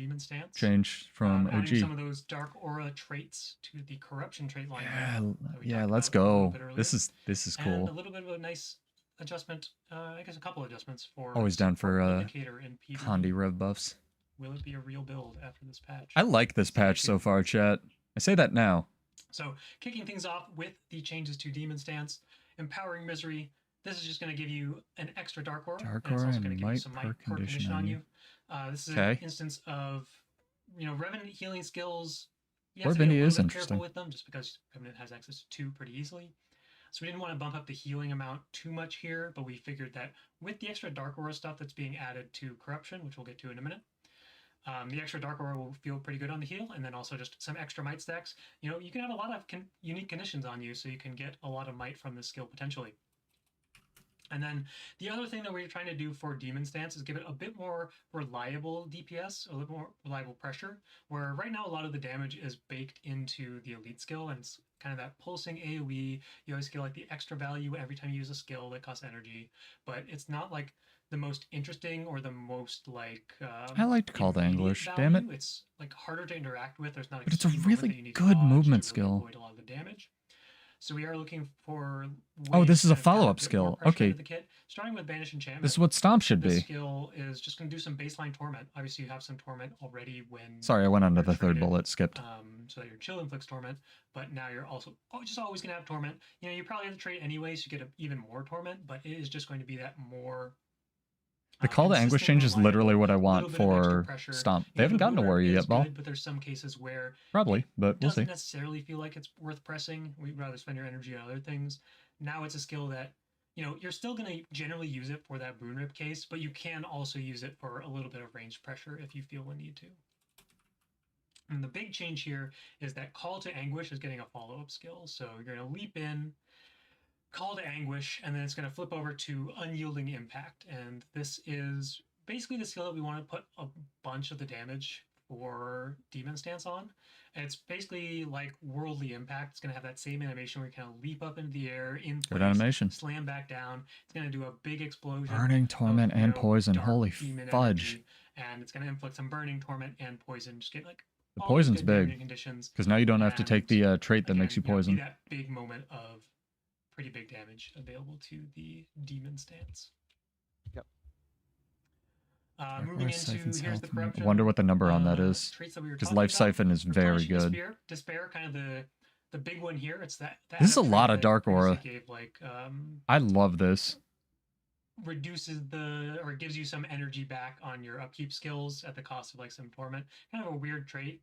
change from OG. Adding some of those dark aura traits to the corruption trait line. Yeah, let's go. This is cool. And a little bit of a nice adjustment. I guess a couple adjustments for always down for indicator and Condi rev buffs. Will it be a real build after this patch? I like this patch so far, chat. I say that now. So kicking things off with the changes to Demon Stance, Empowering Misery. This is just going to give you an extra Dark Aura. Dark and it's Aura also going to give you some might might per condition on you. This is an instance of, Revenant healing skills. Or Vinny is interesting. Careful with them, just because Revenant has access to 2 pretty easily. So we didn't want to bump up the healing amount too much here, but we figured that with the extra Dark Aura stuff that's being added to Corruption, which we'll get to in a minute, the extra Dark Aura will feel pretty good on the heal, and then also just some extra might stacks. You can have a lot of unique conditions on you, so you can get a lot of might from this skill potentially. And then the other thing that we're trying to do for Demon Stance is give it a bit more reliable DPS, a little more reliable pressure, where right now a lot of the damage is baked into the elite skill, and it's kind of that pulsing AoE. You always get like the extra value every time you use a skill that costs energy, but it's not like the most interesting or the most like I like to call the English, damn it. It's like harder to interact with. There's not but it's a really good movement skill. Avoid a lot of the damage. So we are looking for. Oh, this is a follow-up skill. Okay. Starting with Banish Enchantment. This is what Stomp should be. This skill is just going to do some baseline Torment. Obviously, you have some Torment already when. Sorry, I went under the third bullet. Skipped. So that your Chill inflicts Torment, but now you're also just always going to have Torment. You probably have the trait anyway, so you get even more Torment, but it is just going to be that more. The Call to Anguish change is literally what I want for Stomp. They haven't gotten to Warrior yet, Ball. But there's some cases where probably, but we'll see. Doesn't necessarily feel like it's worth pressing. We'd rather spend your energy on other things. Now it's a skill that you're still going to generally use it for that Boon Rip case, but you can also use it for a little bit of ranged pressure if you feel the need to. And the big change here is that Call to Anguish is getting a follow-up skill. So you're going to leap in, Call to Anguish, and then it's going to flip over to Unyielding Impact. And this is basically the skill that we want to put a bunch of the damage for Demon Stance on. And it's basically like Worldly Impact. It's going to have that same animation where you kind of leap up into the air, in place, good animation, slam back down. It's going to do a big explosion. Burning, Torment, and Poison. Holy fudge. Energy, and it's going to inflict some Burning, Torment, and Poison. Just get like the poison's big, because now you don't have to take the trait that makes you poison. That big moment of pretty big damage available to the Demon Stance. Yep. Moving into here's the corruption. I wonder what the number on that is, because Life Siphon is very good. Despair, kind of the big one here. It's that this is a lot of Dark Aura. I love this. Reduces or gives you some energy back on your upkeep skills at the cost of like some Torment. Kind of a weird trait.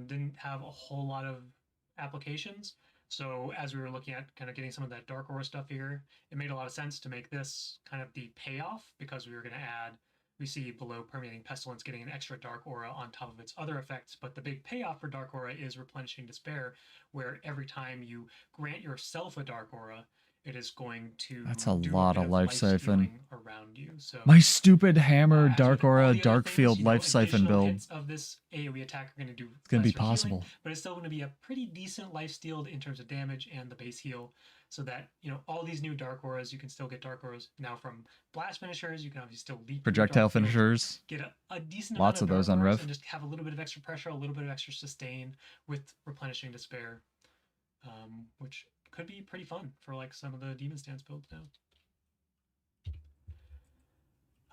Didn't have a whole lot of applications. So as we were looking at kind of getting some of that Dark Aura stuff here, it made a lot of sense to make this kind of the payoff, because we were going to add, we see below Permeating Pestilence getting an extra Dark Aura on top of its other effects, but the big payoff for Dark Aura is Replenishing Despair, where every time you grant yourself a Dark Aura, it is going to that's a lot of Life Siphon around you. So my stupid hammer Dark Aura Dark Field Life Siphon build of this AoE attack are going to do it's going to be possible healing, but it's still going to be a pretty decent life steal in terms of damage and the base heal, so that all these new Dark Auras, you can still get Dark Auras now from blast finishers. You can obviously still leap projectile finishers, get a decent lots amount of those on Rev, and just have a little bit of extra pressure, a little bit of extra sustain with Replenishing Despair, which could be pretty fun for like some of the Demon Stance builds now.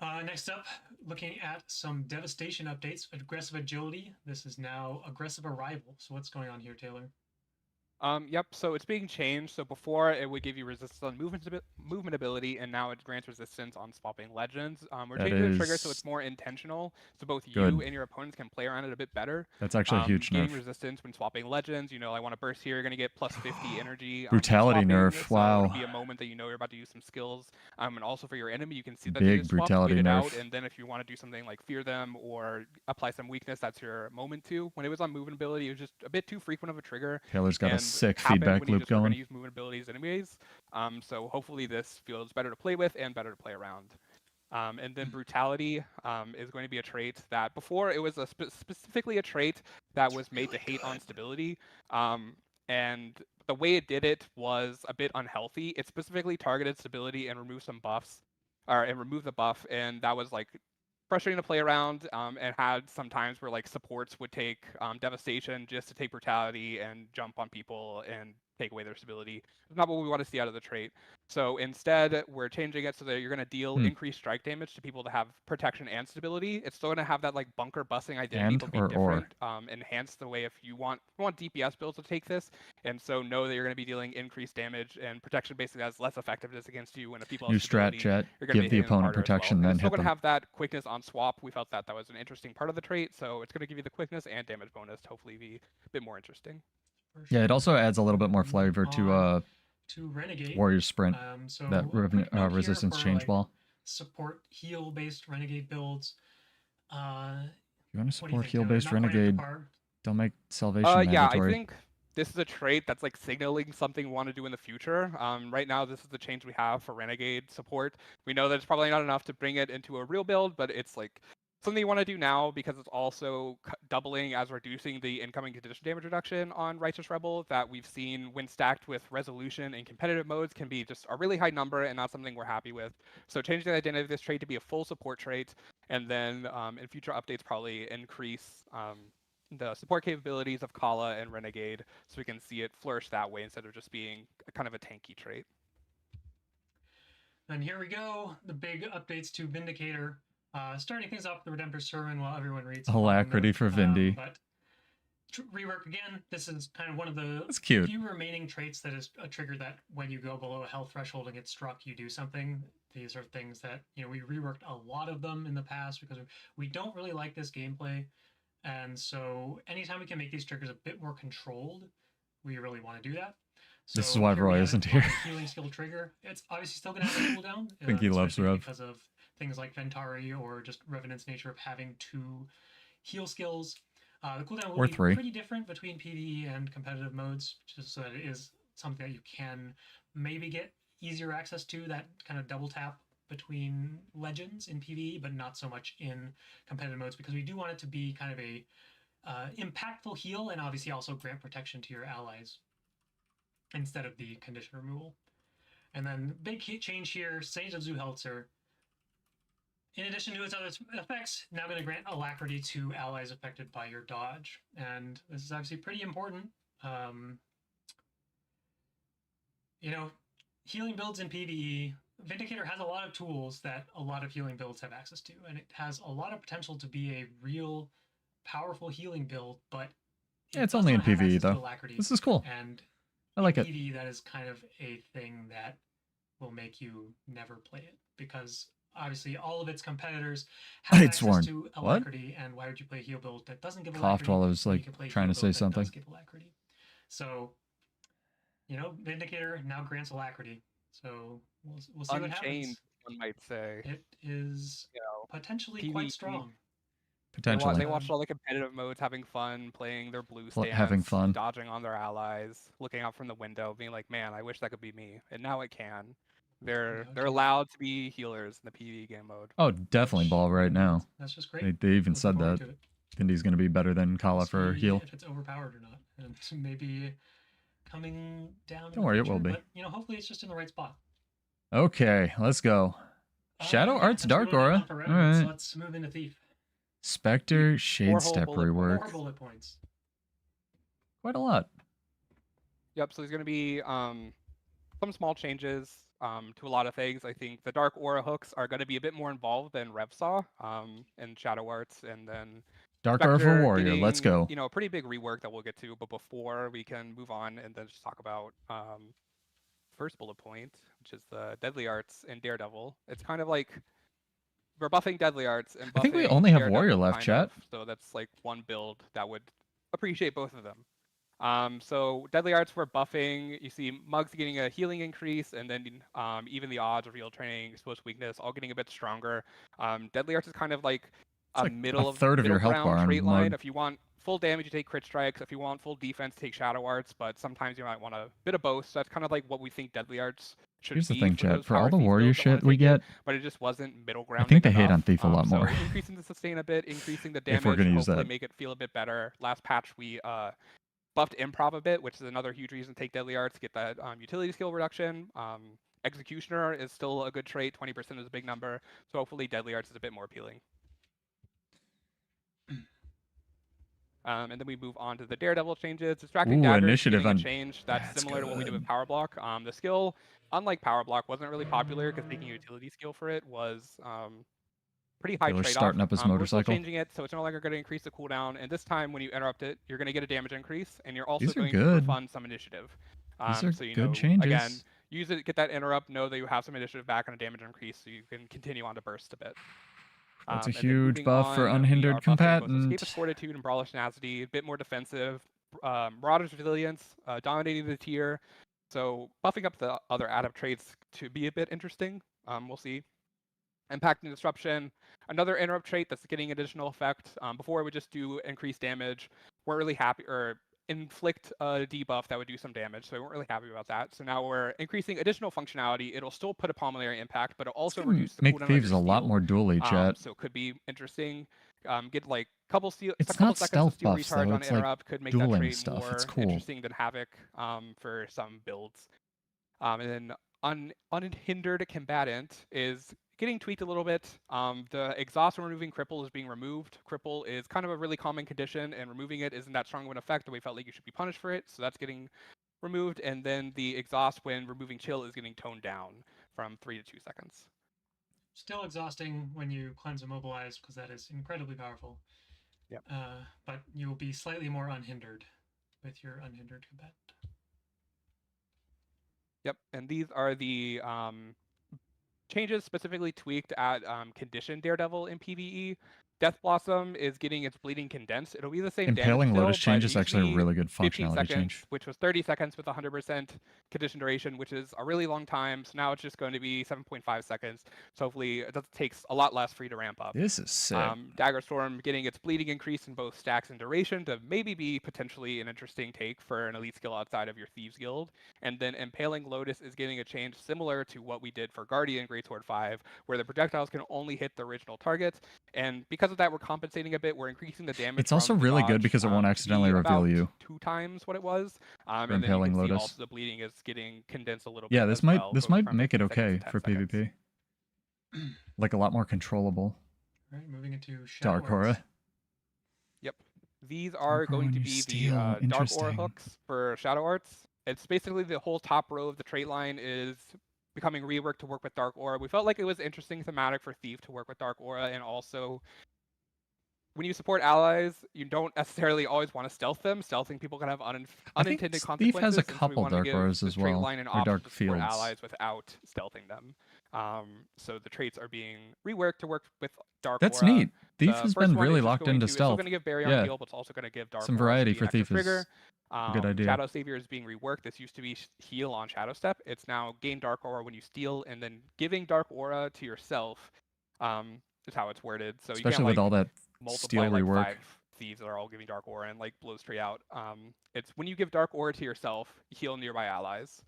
Next up, looking at some devastation updates. Aggressive agility. This is now aggressive arrival. So what's going on here, Taylor? Yep, so it's being changed. So before it would give you resistance on movement ability, and now it grants resistance on swapping legends. We're That changing the trigger so is it's more intentional, so both good. you and your opponents can play around it a bit better. That's actually a huge Gaining nerf. resistance when swapping legends. You know, I want to burst here, you're gonna get plus 50 energy. Brutality swapping, nerf, so wow. It'll be a moment that you know you're about to use some skills. And also for your enemy, you can see that Big they just swapped, brutality wait it nerf. out, and then if you want to do something like fear them or apply some weakness, that's your moment to. When it was on movement ability, it was just a bit too frequent of a trigger. Taylor's got a and sick happened feedback when you loop just were going. gonna use movement abilities anyways. So hopefully this feels better to play with and better to play around. And then brutality is going to be a trait that before it was specifically a trait that was made to hate on stability. And the way it did it was a bit unhealthy. It specifically targeted stability and removed some buffs, and removed the buff, and that was like frustrating to play around, and had some times where like supports would take devastation just to take brutality and jump on people and take away their stability. It's not what we want to see out of the trait. So instead, we're changing it so that you're going to deal increased strike damage to people that have protection and stability. It's still going to have that like bunker busting identity, but be different. Enhance the way if you want DPS builds to take this, and so know that you're going to be dealing increased damage, and protection basically has less effectiveness against you when if people have New strat stability, chat, you're going to give be the hitting them opponent harder as well. protection, And then it's still hit going to them. have that quickness on swap. We felt that was an interesting part of the trait, so it's going to give you the quickness and damage bonus to hopefully be a bit more interesting. Yeah, it also adds a little bit more flavor to Renegade. Warrior Sprint, So that resistance change like, ball. Support heal based Renegade builds. You want to support Taylor? heal based Not quite up to Renegade? par. Don't make salvation mandatory. Yeah, I think this is a trait that's like signaling something we want to do in the future. Right now, this is the change we have for Renegade support. We know that it's probably not enough to bring it into a real build, but it's like something you want to do now because it's also doubling as reducing the incoming condition damage reduction on Righteous Rebel that we've seen when stacked with Resolution in competitive modes can be just a really high number and not something we're happy with. So changing the identity of this trait to be a full support trait, and then in future updates probably increase the support capabilities of Kala and Renegade so we can see it flourish that way instead of just being kind of a tanky trait. And here we go, the big updates to Vindicator. Starting things off with the Redemptor's Sermon while everyone reads. Alacrity for Vindy. But rework again, this is kind of one of the few remaining traits that is a trigger that when you go below a health threshold and get struck, you do something. These are things that, we reworked a lot of them in the past because we don't really like this gameplay. And so anytime we can make these triggers a bit more controlled, we really want to do that. So this is why Roy isn't here. Healing skill trigger. It's obviously still going to have a cooldown. I think he loves Rev. Because of things like Ventari or just Revenant's nature of having 2 heal skills. The cooldown will be pretty different between PvE and competitive modes, just so that it is something that you can maybe get easier access to, that kind of double tap between legends in PvE, but not so much in competitive modes, because we do want it to be kind of a impactful heal and obviously also grant protection to your allies instead of the condition removal. And then big change here, Sage of Zuhelzer. In addition to its other effects, now going to grant alacrity to allies affected by your dodge. And this is obviously pretty important. Healing builds in PvE, Vindicator has a lot of tools that a lot of healing builds have access to, and it has a lot of potential to be a real powerful healing build, but it's only in PvE though. This is cool. And I like it. PvE, that is kind of a thing that will make you never play it, because obviously all of its competitors have access to alacrity, and why would you play a heal build that doesn't give alacrity? Coughed while I was like trying to say something. So, Vindicator now grants alacrity. So we'll see what happens. One might say. It is potentially quite strong. Potentially. They watched all the competitive modes, having fun, playing their blue stance, having fun, dodging on their allies, looking out from the window, being like, "Man, I wish that could be me." And now it can. They're allowed to be healers in the PvE game mode. Oh, definitely ball right now. That's just great. They even said that Vindy's going to be better than Kala for heal. If it's overpowered or not, and maybe coming down. Don't worry, it will be. But hopefully it's just in the right spot. Okay, let's go. Shadow Arts Dark Aura. All right. So let's move into Thief. Spectre Shade Step rework. 4 bullet points. Quite a lot. Yep. So there's going to be some small changes. to a lot of things. I think the Dark Aura hooks are going to be a bit more involved than Revsaw and Shadow Arts, and then Dark Aura for Warrior, getting, let's go. You know, a pretty big rework that we'll get to, but before we can move on and then just talk about first bullet point, which is the Deadly Arts and Daredevil. It's kind of like we're buffing Deadly Arts and buffing I think we only have Daredevil Warrior left, chat. so that's like one build that would appreciate both of them. So Deadly Arts we're buffing. You see Mugs getting a healing increase, and then even the odds, reveal training, exposed weakness, all getting a bit stronger. Deadly Arts is kind of like It's middle a third of your health bar on trait line. Mug. If you want full damage, you take crit strikes. If you want full defense, take Shadow Arts. But sometimes you might want a bit of both. So that's kind of like what we think Deadly Arts should Here's be. the thing, chat. For all power the thief Warrior builds that wanna shit we take it, get, but it just wasn't middle ground. I think they hate on Thief a lot more. So increasing the sustain a bit, increasing the damage, If we're gonna use hopefully that. make it feel a bit better. Last patch we buffed improv a bit, which is another huge reason to take Deadly Arts, get that utility skill reduction. Executioner is still a good trait. 20% is a big number. So hopefully Deadly Arts is a bit more appealing. And then we move on to the Daredevil changes. Distracting Dagger is getting a change that's similar to what we did with Power Block. The skill, unlike Power Block, wasn't really popular because taking a utility skill for it was pretty high trade-off. Starting up his We're motorcycle. still changing it, so it's no longer going to increase the cooldown. And this time, when you interrupt it, you're going to get a damage increase, and you're also going to refund some initiative. These are so you good know, changes. again, use it, get that interrupt, know that you have some initiative back and a damage increase, so you can continue on to burst a bit. That's a huge buff for unhindered combatant. Escape of Fortitude and Brawlish Tenacity, a bit more defensive. Marauder's Resilience, dominating the tier. So buffing up the other adept traits to be a bit interesting. We'll see. Impact and Disruption, another interrupt trait that's getting additional effect. Before it would just do increased damage. We're really happy, or inflict a debuff that would do some damage, so we weren't really happy about that. So now we're increasing additional functionality. It'll still put a pulmonary impact, but it'll also reduce the make cooldown thieves on a your lot steal. more dually, chat. So it could be interesting. Get like couple steal, it's a couple not seconds stealth of steal buffs, recharge though. on It's like interrupt could make that dueling trait stuff. more It's cool. interesting than Havoc for some builds. And then unhindered combatant is getting tweaked a little bit. The exhaust when removing cripple is being removed. Cripple is kind of a really common condition, and removing it isn't that strong of an effect that we felt like you should be punished for it. So that's getting removed, and then the exhaust when removing chill is getting toned down from 3 to 2 seconds. Still exhausting when you cleanse immobilize, because that is incredibly powerful. Yep. But you will be slightly more unhindered with your unhindered combatant. Yep, and these are the changes specifically tweaked at Condition Daredevil in PvE. Death Blossom is getting its bleeding condensed. It'll be the same Impaling damage Lotus still, change is actually a really good 15 functionality seconds, change. which was 30 seconds with 100% condition duration, which is a really long time. So now it's just going to be 7.5 seconds. So hopefully it takes a lot less for you to ramp up. This is sick. Dagger Storm getting its bleeding increase in both stacks and duration to maybe be potentially an interesting take for an elite skill outside of your Thieves Guild. And then Impaling Lotus is getting a change similar to what we did for Guardian Greatsword 5, where the projectiles can only hit the original target. And because of that, we're compensating a bit. We're increasing the damage. It's also really good because it won't accidentally reveal you. 2 times what it was. And then Impaling you can see Lotus. also the bleeding is getting condensed a little bit. Yeah, this might from make it 15 seconds okay to 10 for seconds. PvP. Like a lot more controllable. All right, moving into Shadow Dark Aura. Arts. Yep. These are Dark Aura going to when be you the steal. Dark Aura Interesting. hooks for Shadow Arts. It's basically the whole top row of the trait line is becoming reworked to work with Dark Aura. We felt like it was interesting thematic for Thief to work with Dark Aura, and also when you support allies, you don't necessarily always want to stealth them. Stealthing people can have unintended consequences. Thief has a and so we couple wanted to Dark give Auras the as trait well, line an or option Dark to support Fields. allies without stealthing them. So the traits are being reworked to work with Dark That's Aura. neat. Thief The has first been one really is just locked going into to- It's still stealth. going to give Baryon Yeah. heal, but it's also going to give Dark Some Aura variety to be for an extra Thief is trigger. a good idea. Shadow Savior is being reworked. This used to be heal on Shadow Step. It's now gain Dark Aura when you steal, and then giving Dark Aura to yourself is how it's worded. So Especially you with can't, all that multiply steal like rework. 5 thieves that are all giving Dark Aura and like blow straight out. It's when you give Dark Aura to yourself, you heal nearby allies.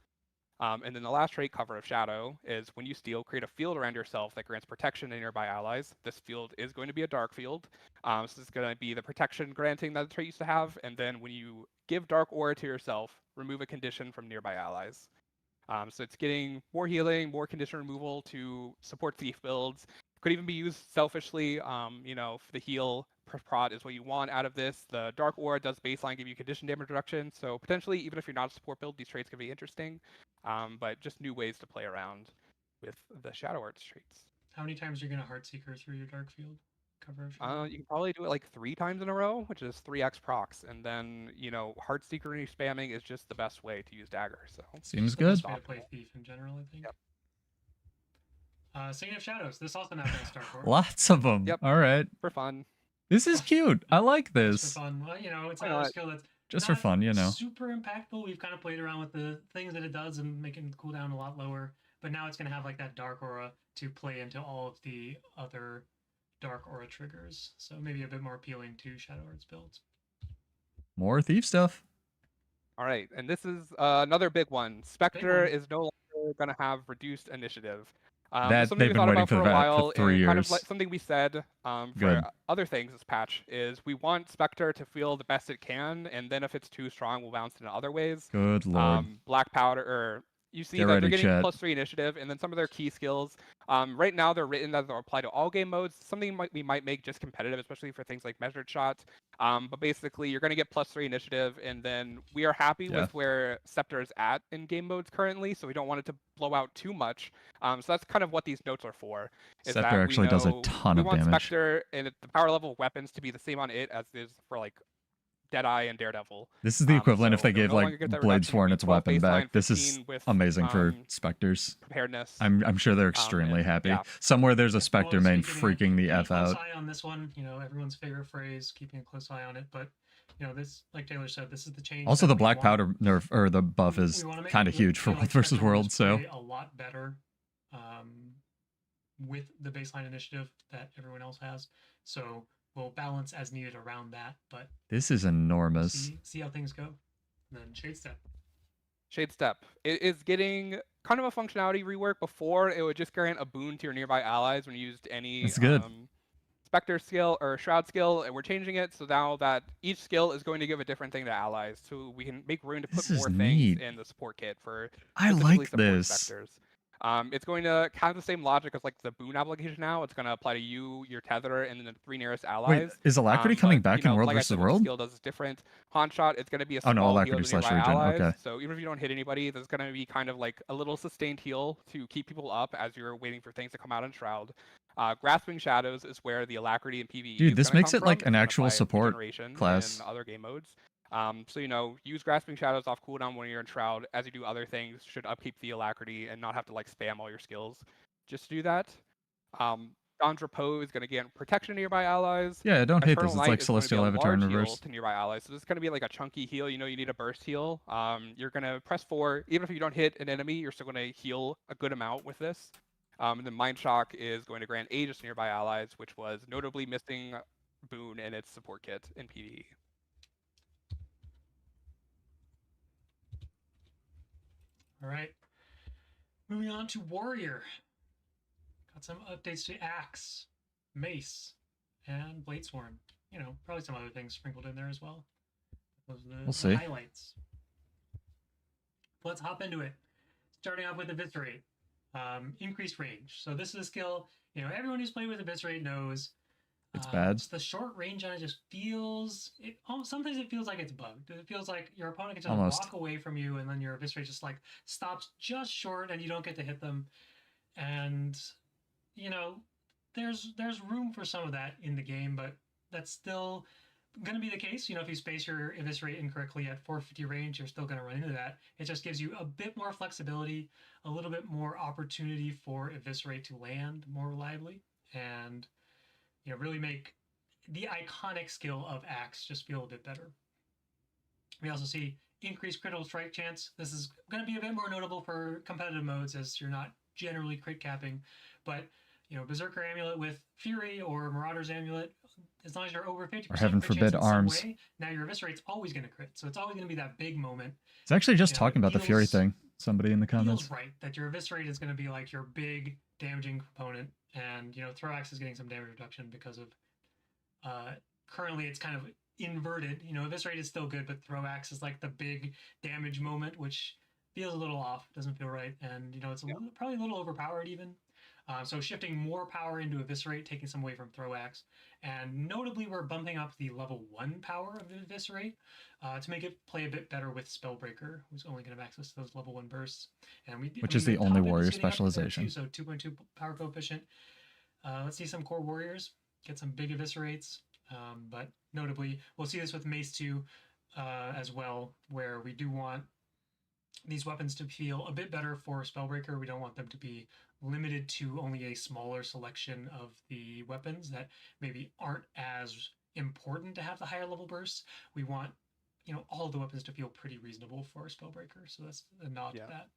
And then the last trait, Cover of Shadow, is when you steal, create a field around yourself that grants protection to nearby allies. This field is going to be a dark field. So this is going to be the protection granting that the trait used to have. And then when you give Dark Aura to yourself, remove a condition from nearby allies. So it's getting more healing, more condition removal to support Thief builds. Could even be used selfishly, you know, if the heal prod is what you want out of this. The Dark Aura does baseline give you condition damage reduction, so potentially even if you're not a support build, these traits could be interesting. but just new ways to play around with the Shadow Arts traits. How many times are you going to Heartseeker through your Dark Field cover? You can probably do it like 3 times in a row, which is 3x procs, and then Heartseeker spamming is just the best way to use Dagger. So seems the good. best way to play Thief in general, I think. Yep. Singing of Shadows. This also not going to start for. Lots of them. Yep. All right. For fun. This is cute. I like this. Just for fun. Well, it's another skill that's just for fun, super impactful. We've kind of played around with the things that it does and making the cooldown a lot lower. But now it's going to have like that dark aura to play into all of the other dark aura triggers. So maybe a bit more appealing to Shadow Arts builds. More Thief stuff. All right, and this is another big one. Spectre is no longer going to have reduced initiative. That they've been waiting for that for 3 years. Kind of like something we said for other things this patch is we want Spectre to feel the best it can, and then if it's too strong, we'll bounce in other ways. Good lord. Black Powder, or you see that they're getting +3 initiative, and then some of their key skills. Right now, they're written that they'll apply to all game modes. Something we might make just competitive, especially for things like measured shots. But basically, you're going to get +3 initiative, and then we are happy with where Scepter is at in game modes currently, so we don't want it to blow out too much. So that's kind of what these notes are for. Scepter actually does a ton of damage. We want Spectre and the power level of weapons to be the same on it as it is for like Deadeye and Daredevil. This is the equivalent if they gave like Bladesworn its weapon back. This is amazing for Specters. Preparedness. I'm sure they're extremely happy. Yeah. Somewhere there's a Spectre main freaking the F out. Close eye on this one, everyone's favorite phrase, keeping a close eye on it, but this, like Taylor said, this is the change. Also, the black powder nerf or the buff is kind of huge for World versus World, so a lot better with the baseline initiative that everyone else has. So we'll balance as needed around that, but this is enormous. See how things go. And then Shade Step. Shade Step. It is getting kind of a functionality rework. Before, it would just grant a boon to your nearby allies when you used any Spectre skill or Shroud skill, and we're changing it so now that each skill is going to give a different thing to allies, so we can make room to put more things in the support kit for this. Specters. It's going to have the same logic as like the boon application now. It's going to apply to you, your tether, and then the 3 nearest allies. Wait, is Alacrity coming back in World versus World? Skill does different. Haunt Shot, it's going to be a small heal to nearby allies. Okay. So even if you don't hit anybody, there's going to be kind of like a little sustained heal to keep people up as you're waiting for things to come out in Shroud. Grasping Shadows is where the Alacrity and PvE. Dude, this makes it like an actual support class in other game modes. So use Grasping Shadows off cooldown when you're in Shroud. As you do other things, should upkeep the Alacrity and not have to like spam all your skills just to do that. Dawn's Repose is going to get protection to nearby allies. Yeah, I don't hate this. It's like Celestial Avatar in reverse. To nearby allies. So this is going to be like a chunky heal. You need a burst heal. You're going to press 4. Even if you don't hit an enemy, you're still going to heal a good amount with this. And then Mind Shock is going to grant Aegis to nearby allies, which was notably missing boon in its support kit in PvE. All right. Moving on to Warrior. Got some updates to Axe, Mace, and Bladesworn. Probably some other things sprinkled in there as well. Those are the highlights. Let's hop into it. Starting off with Eviscerate. Increased range. So this is a skill, everyone who's played with Eviscerate knows. It's bad. The short range on it just feels, sometimes it feels like it's bugged. It feels like your opponent can just walk away from you and then your Eviscerate just like stops just short and you don't get to hit them. And, there's room for some of that in the game, but that's still going to be the case. If you space your Eviscerate incorrectly at 450 range, you're still going to run into that. It just gives you a bit more flexibility, a little bit more opportunity for Eviscerate to land more reliably, and really make the iconic skill of Axe just feel a bit better. We also see increased critical strike chance. This is going to be a bit more notable for competitive modes as you're not generally crit capping, but Berserker Amulet with Fury or Marauder's Amulet, as long as you're over 50%, or heaven forbid arms. Now your Eviscerate's always going to crit, so it's always going to be that big moment. It's actually just talking about the Fury thing. Somebody in the comments. Feels right that your Eviscerate is going to be like your big damaging component, and Throwax is getting some damage reduction because of currently it's kind of inverted. Eviscerate is still good, but Throwax is like the big damage moment, which feels a little off, doesn't feel right, and it's probably a little overpowered even. So shifting more power into Eviscerate, taking some away from Throw Axe. And notably, we're bumping up the level 1 power of Eviscerate to make it play a bit better with Spellbreaker, who's only going to have access to those level 1 bursts. And Which is the only warrior specialization. Too, so 2.2 power coefficient. Let's see some core warriors get some big Eviscerates. But notably, we'll see this with Mace 2 as well, where we do want these weapons to feel a bit better for Spellbreaker. We don't want them to be limited to only a smaller selection of the weapons that maybe aren't as important to have the higher level bursts. We want, all of the weapons to feel pretty reasonable for a Spellbreaker. So that's a nod to that.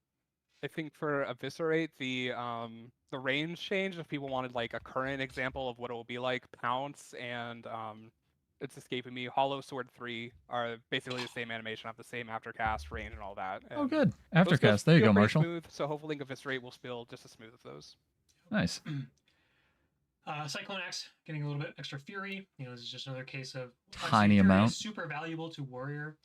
I think for Eviscerate, the range change, if people wanted like a current example of what it will be like, Pounce and it's escaping me, Hollow Sword 3 are basically the same animation, have the same aftercast range and all that. And good. Aftercast. There you go, Marshall. Smooth, so hopefully Eviscerate will feel just as smooth as those. Nice. Cyclone Axe getting a little bit extra fury. This is just another case of tiny amount. Super valuable to warrior.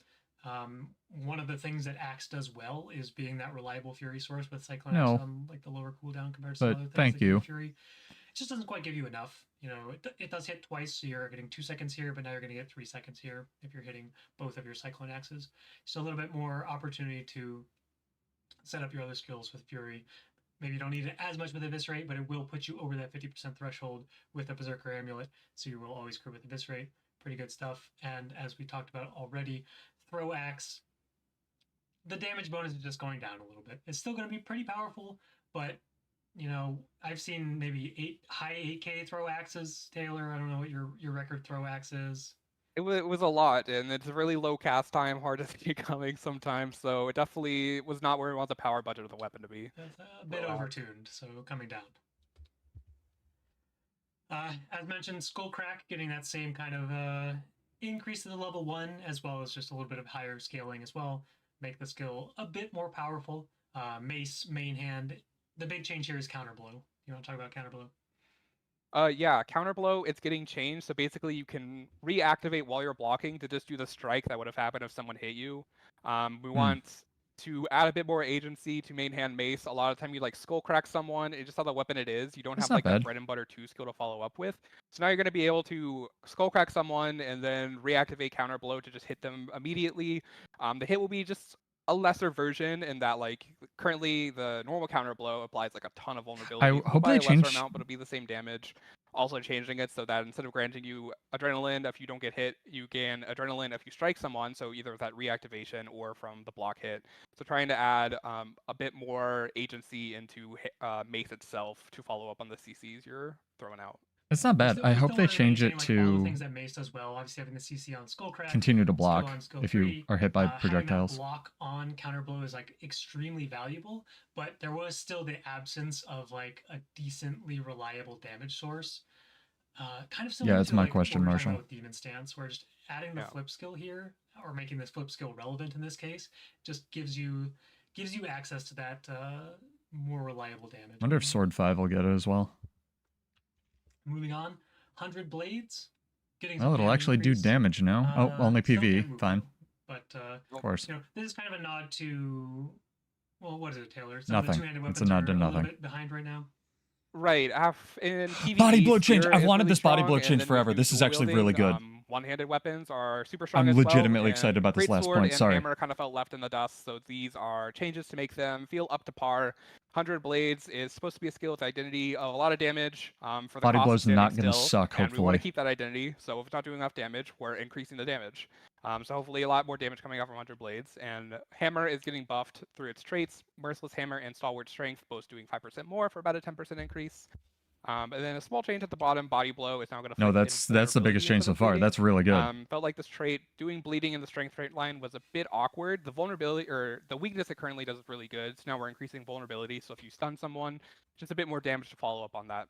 One of the things that Axe does well is being that reliable fury source with Cyclone Axe on like the lower cooldown compared to some other things. Thank you. Fury. It just doesn't quite give you enough. It does hit twice, so you're getting 2 seconds here, but now you're going to get 3 seconds here if you're hitting both of your Cyclone Axes. So a little bit more opportunity to set up your other skills with Fury. Maybe you don't need it as much with Eviscerate, but it will put you over that 50% threshold with a Berserker Amulet, so you will always crew with Eviscerate. Pretty good stuff. And as we talked about already, Throw Axe, the damage bonus is just going down a little bit. It's still going to be pretty powerful, but I've seen maybe high 8K Throw Axes. Taylor, I don't know what your record Throw Axe is. It was a lot, and it's a really low cast time, hard to see coming sometimes, so it definitely was not where we want the power budget of the weapon to be. It's a bit overtuned, so coming down. As mentioned, Skullcrack getting that same kind of increase to the level 1, as well as just a little bit of higher scaling as well. Make the skill a bit more powerful. Mace, main hand. The big change here is Counterblow. You want to talk about Counterblow? Yeah, Counterblow, it's getting changed. So basically you can reactivate while you're blocking to just do the strike that would have happened if someone hit you. We want to add a bit more agency to main hand Mace. A lot of time you like Skullcrack someone, it's just how the weapon it is. You don't have like that bread and butter 2 skill to follow up with. So now you're going to be able to Skullcrack someone and then reactivate Counterblow to just hit them immediately. The hit will be just a lesser version in that, like, currently the normal counter blow applies like a ton of vulnerability. I hope they change amount, but it'll be the same damage. Also changing it so that instead of granting you adrenaline if you don't get hit, you gain adrenaline if you strike someone. So either that reactivation or from the block hit. So trying to add a bit more agency into Mace itself to follow up on the CCs you're throwing out. It's not bad. I hope they change it to things that Mace does well. Obviously, having the CC on Skullcrack, continue to block if you are hit by projectiles. Having that block on counterblow is like extremely valuable, but there was still the absence of like a decently reliable damage source. Kind of similar. Yeah, that's to, my like, question, what we're Marshall. talking about with Demon Stance, where just adding the flip skill here, or making this flip skill relevant in this case, just gives you access to that more reliable damage. I wonder if Sword 5 will get it as well. Moving on, 100 Blades. Well, it'll actually do damage now. Only PvE. Fine. But of course. This is kind of a nod to, well, what is it, Taylor? Nothing. It's a nod to nothing. A little bit behind right now. Right. In PvE, body blow change. I've wanted this body blow change forever. This is actually really good. One-handed weapons are super strong. I'm legitimately excited about this last point. Sorry. Hammer kind of felt left in the dust, so these are changes to make them feel up to par. 100 Blades is supposed to be a skill with identity of a lot of damage. For the body cost blow's of not going to still, suck. and we want Hopefully. to keep that identity. So if it's not doing enough damage, we're increasing the damage. So hopefully a lot more damage coming out from 100 Blades. And Hammer is getting buffed through its traits. Merciless Hammer and Stalwart Strength both doing 5% more for about a 10% increase. And then a small change at the bottom, Body Blow is now going to. No, that's the biggest change so far. That's really good. Felt like this trait, doing bleeding in the strength trait line, was a bit awkward. The vulnerability, or the weakness it currently does is really good. So now we're increasing vulnerability. So if you stun someone, just a bit more damage to follow up on that.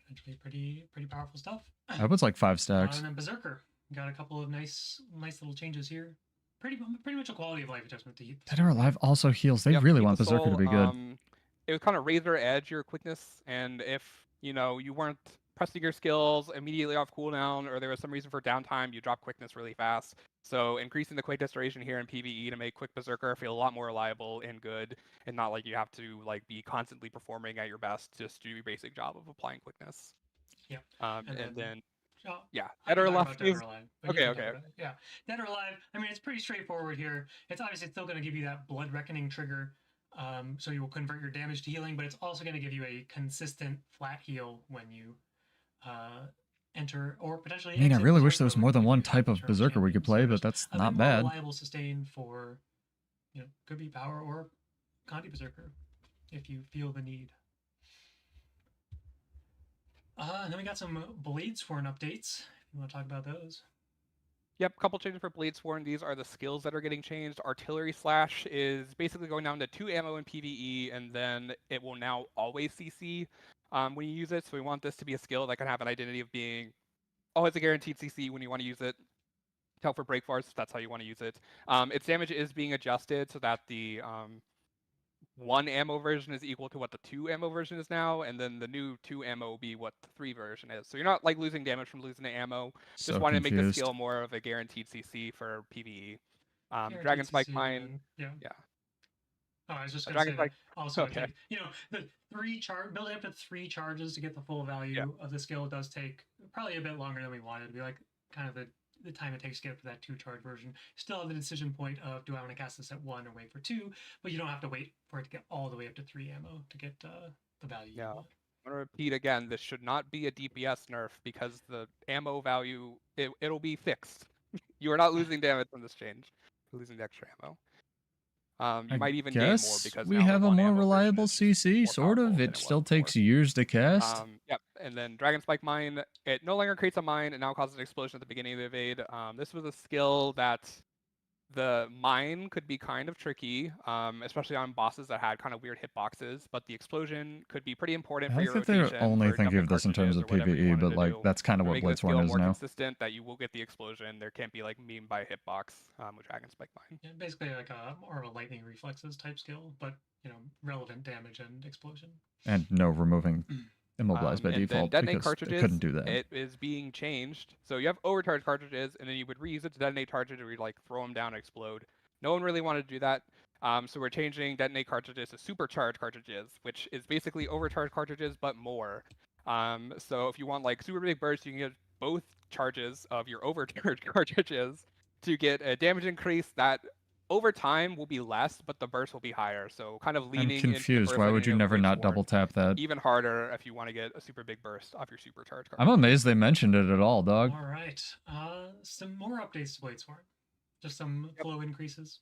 Potentially pretty powerful stuff. I hope it's like 5 stacks. And then Berserker got a couple of nice little changes here. Pretty much a quality of life adjustment to Dead or Alive also heals. They really want Berserker to be good. It would kind of razor edge your quickness, and if you weren't pressing your skills immediately off cooldown, or there was some reason for downtime, you drop quickness really fast. So increasing the quickness duration here in PvE to make Quick Berserker feel a lot more reliable and good, and not like you have to like be constantly performing at your best just to do your basic job of applying quickness. Yeah. And then oh, yeah, I Dead can or talk Alive about Dead or is Alive. But you okay. can Okay. talk about it. Yeah, Dead or Alive. I mean, it's pretty straightforward here. It's obviously still going to give you that Blood Reckoning trigger, so you will convert your damage to healing, but it's also going to give you a consistent flat heal when you enter or potentially. I mean, I exit really wish there Berserker was more than if one you type have of Eternal Berserker we could Champions. play, So but there's that's a not bit more bad. reliable sustain for, could be Power or Conti Berserker if you feel the need. And then we got some Blade-Sworn updates. You want to talk about those? Yep, couple changes for Blade-Sworn. These are the skills that are getting changed. Artillery Slash is basically going down to 2 ammo in PvE, and then it will now always CC when you use it. So we want this to be a skill that can have an identity of being always a guaranteed CC when you want to use it. Tell for breakbars, if that's how you want to use it. Its damage is being adjusted so that the 1 ammo version is equal to what the 2 ammo version is now, and then the new 2 ammo will be what the 3 version is. So you're not like losing damage from losing the ammo. Just wanted to make the skill more of a guaranteed CC for PvE. Dragon Spike Mine. Yeah. Oh, I was just going to say Spike, that also, okay. The 3 building up to 3 charges to get the full value of the skill does take probably a bit longer than we wanted. To be like kind of the time it takes to get up to that 2 charge version. Still have the decision point of, do I want to cast this at 1 or wait for 2? But you don't have to wait for it to get all the way up to 3 ammo to get the value you want. I'm going to repeat again, this should not be a DPS nerf because the ammo value, it'll be fixed. You are not losing damage from this change. You're losing the extra ammo. You might even gain more because we have a more reliable CC, sort of. It still takes years to cast. Yep, and then Dragon Spike Mine, it no longer creates a mine, it now causes an explosion at the beginning of the evade. This was a skill that the mine could be kind of tricky, especially on bosses that had kind of weird hitboxes, but the explosion could be pretty important for your rotation. They're only thinking of this in terms of PvE, but like that's kind of what Blade-Sworn is more now. Consistent that you will get the explosion. There can't be like meme by hitbox with Dragon Spike Mine. Yeah, basically like more of a lightning reflexes type skill, but relevant damage and explosion. And no removing immobilized by default because cartridges, they couldn't do that. It is being changed. So you have overcharged cartridges, and then you would reuse it to detonate cartridge, or you'd like throw them down and explode. No one really wanted to do that. So we're changing detonate cartridges to supercharged cartridges, which is basically overcharged cartridges, but more. So if you want like super big bursts, you can get both charges of your overcharged cartridges to get a damage increase that over time will be less, but the burst will be higher. So kind of leaning. I'm confused. Why would you never not double tap that? Even harder if you want to get a super big burst off your supercharged card. I'm amazed they mentioned it at all, dog. All right. Some more updates to Blade-Sworn. Just some flow increases.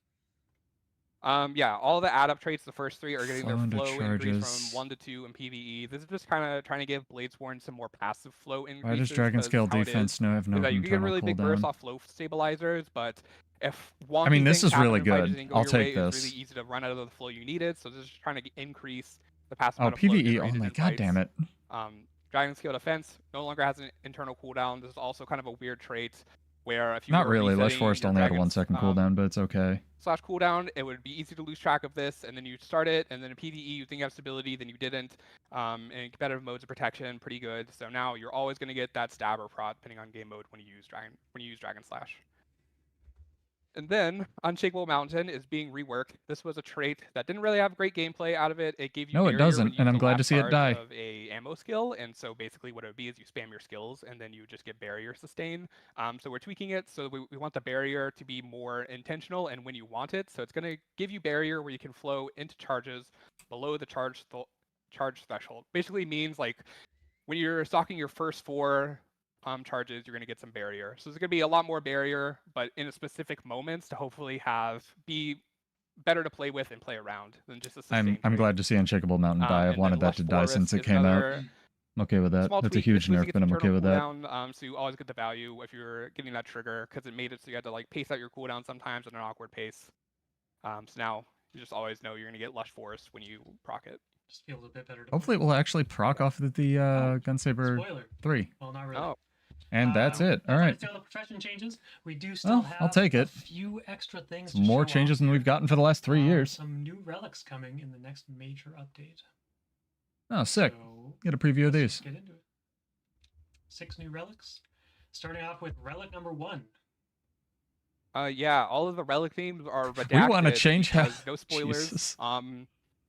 Yeah, all the add-up traits, the first 3 are getting their flow increase from 1 to 2 in PvE. This is just kind of trying to give Blade-Sworn some more passive flow increases. Why does Dragon Scale defense have no internal cooldown? You can get really big bursts off flow stabilizers, but if one this is really good. I'll take this. It's really easy to run out of the flow you needed, so this is trying to increase the passive amount of PvE only. God damn it. Dragon Scale Defense no longer has an internal cooldown. This is also kind of a weird trait where if you not really, Lush Forest only had a 1 second cooldown, but it's okay. / cooldown, it would be easy to lose track of this, and then you start it, and then in PvE you think you have stability, then you didn't. In competitive modes of protection, pretty good. So now you're always going to get that stab or prod depending on game mode when you use Dragon Slash. And then Unshakable Mountain is being reworked. This was a trait that didn't really have great gameplay out of it. It gave you no, it doesn't, and I'm glad to see it die. Of a ammo skill, and so basically what it would be is you spam your skills, and then you just get barrier sustain. So we're tweaking it so we want the barrier to be more intentional and when you want it. So it's going to give you barrier where you can flow into charges below the charge threshold. Basically means like when you're stocking your first 4 charges, you're going to get some barrier. So there's going to be a lot more barrier, but in a specific moments to hopefully be better to play with and play around than just a sustain. I'm glad to see Unshakable Mountain die. I've wanted that to die since it came out. I'm okay with that. That's a huge nerf, but I'm okay with that. So you always get the value if you're getting that trigger, because it made it so you had to like pace out your cooldown sometimes at an awkward pace. So now you just always know you're going to get Lush Forest when you proc it. Just feels a bit better. Hopefully it will actually proc off of the Gunsaber 3. Well, not really. Oh. And that's it. All right. Still the profession changes. We do still have I'll take it. A few extra things. More changes than we've gotten for the last 3 years. Some new relics coming in the next major update. Oh, sick. So get a preview of these. Get into it. 6 new relics. Starting off with relic number 1. Yeah, all of the relic themes are redacted. We want to change how. No spoilers. Jesus.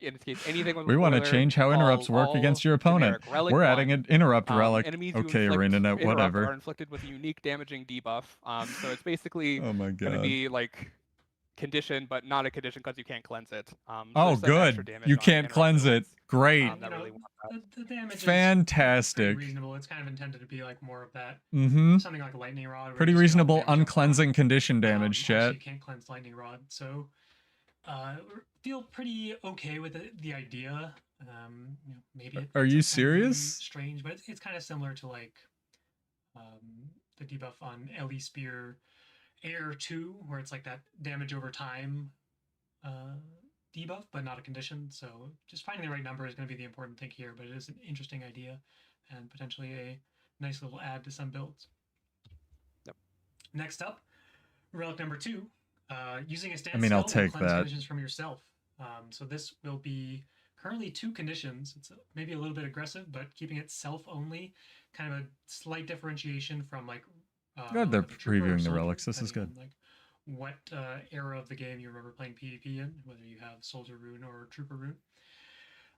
In this case, anything with a We want to spoiler, change how interrupts work all against your opponent. generic. Relic We're adding 1. an interrupt relic. Enemies who Okay, inflict Renegade, interrupt whatever. are inflicted with a unique damaging debuff. So it's basically Oh my going to god. be like condition, but not a condition because you can't cleanse it. So Oh, there's some extra good. damage You on can't interrupt cleanse it. builds, Great. that really want that. The damage is Fantastic. pretty reasonable. It's kind of intended to be like more of that. Mm-hmm. Something like a lightning rod. where Pretty you just get all reasonable the damage up front. uncleansing condition damage, Obviously chat. you can't cleanse lightning rod, so feel pretty okay with the idea. You know, maybe Are it's you a serious? Strange, but it's kind of similar to like the debuff on Ellie Spear Air 2, where it's like that damage over time debuff, but not a condition. So just finding the right number is going to be the important thing here, but it is an interesting idea and potentially a nice little add to some builds. Yep. Next up, relic number 2, using a stance I mean, I'll skill will take cleanse that. conditions from yourself. So this will be currently 2 conditions. It's maybe a little bit aggressive, but keeping it self only, kind of a slight differentiation from like. Good, they're like a trooper or previewing the soldier, relics. This is depending good. on, like what era of the game you remember playing PvP in, whether you have soldier rune or trooper rune.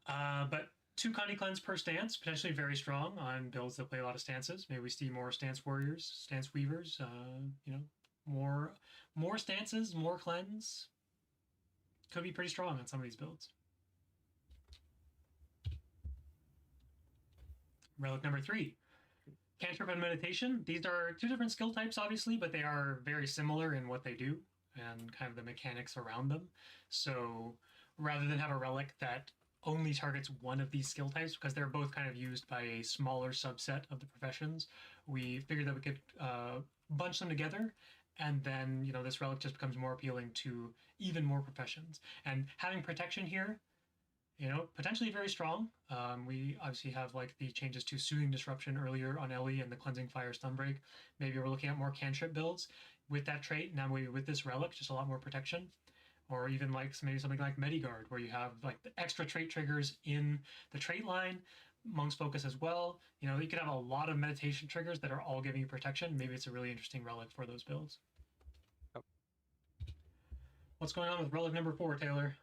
But 2 Connie cleanse per stance, potentially very strong on builds that play a lot of stances. Maybe we see more stance warriors, stance weavers. You know, more stances, more cleanse. Could be pretty strong on some of these builds. Relic number 3. Cantrip and meditation. These are 2 different skill types, obviously, but they are very similar in what they do and kind of the mechanics around them. So rather than have a relic that only targets one of these skill types, because they're both kind of used by a smaller subset of the professions, we figured that we could bunch them together, and then, you know, this relic just becomes more appealing to even more professions. And having protection here, you know, potentially very strong. We obviously have like the changes to Soothing Disruption earlier on Ellie and the Cleansing Fire Stunbreak. Maybe we're looking at more cantrip builds with that trait. Now maybe with this relic, just a lot more protection. Or even like maybe something like Medigard, where you have like the extra trait triggers in the trait line. Monk's Focus as well. You know, you could have a lot of meditation triggers that are all giving you protection. Maybe it's a really interesting relic for those builds. Oh. What's going on with relic number 4, Taylor?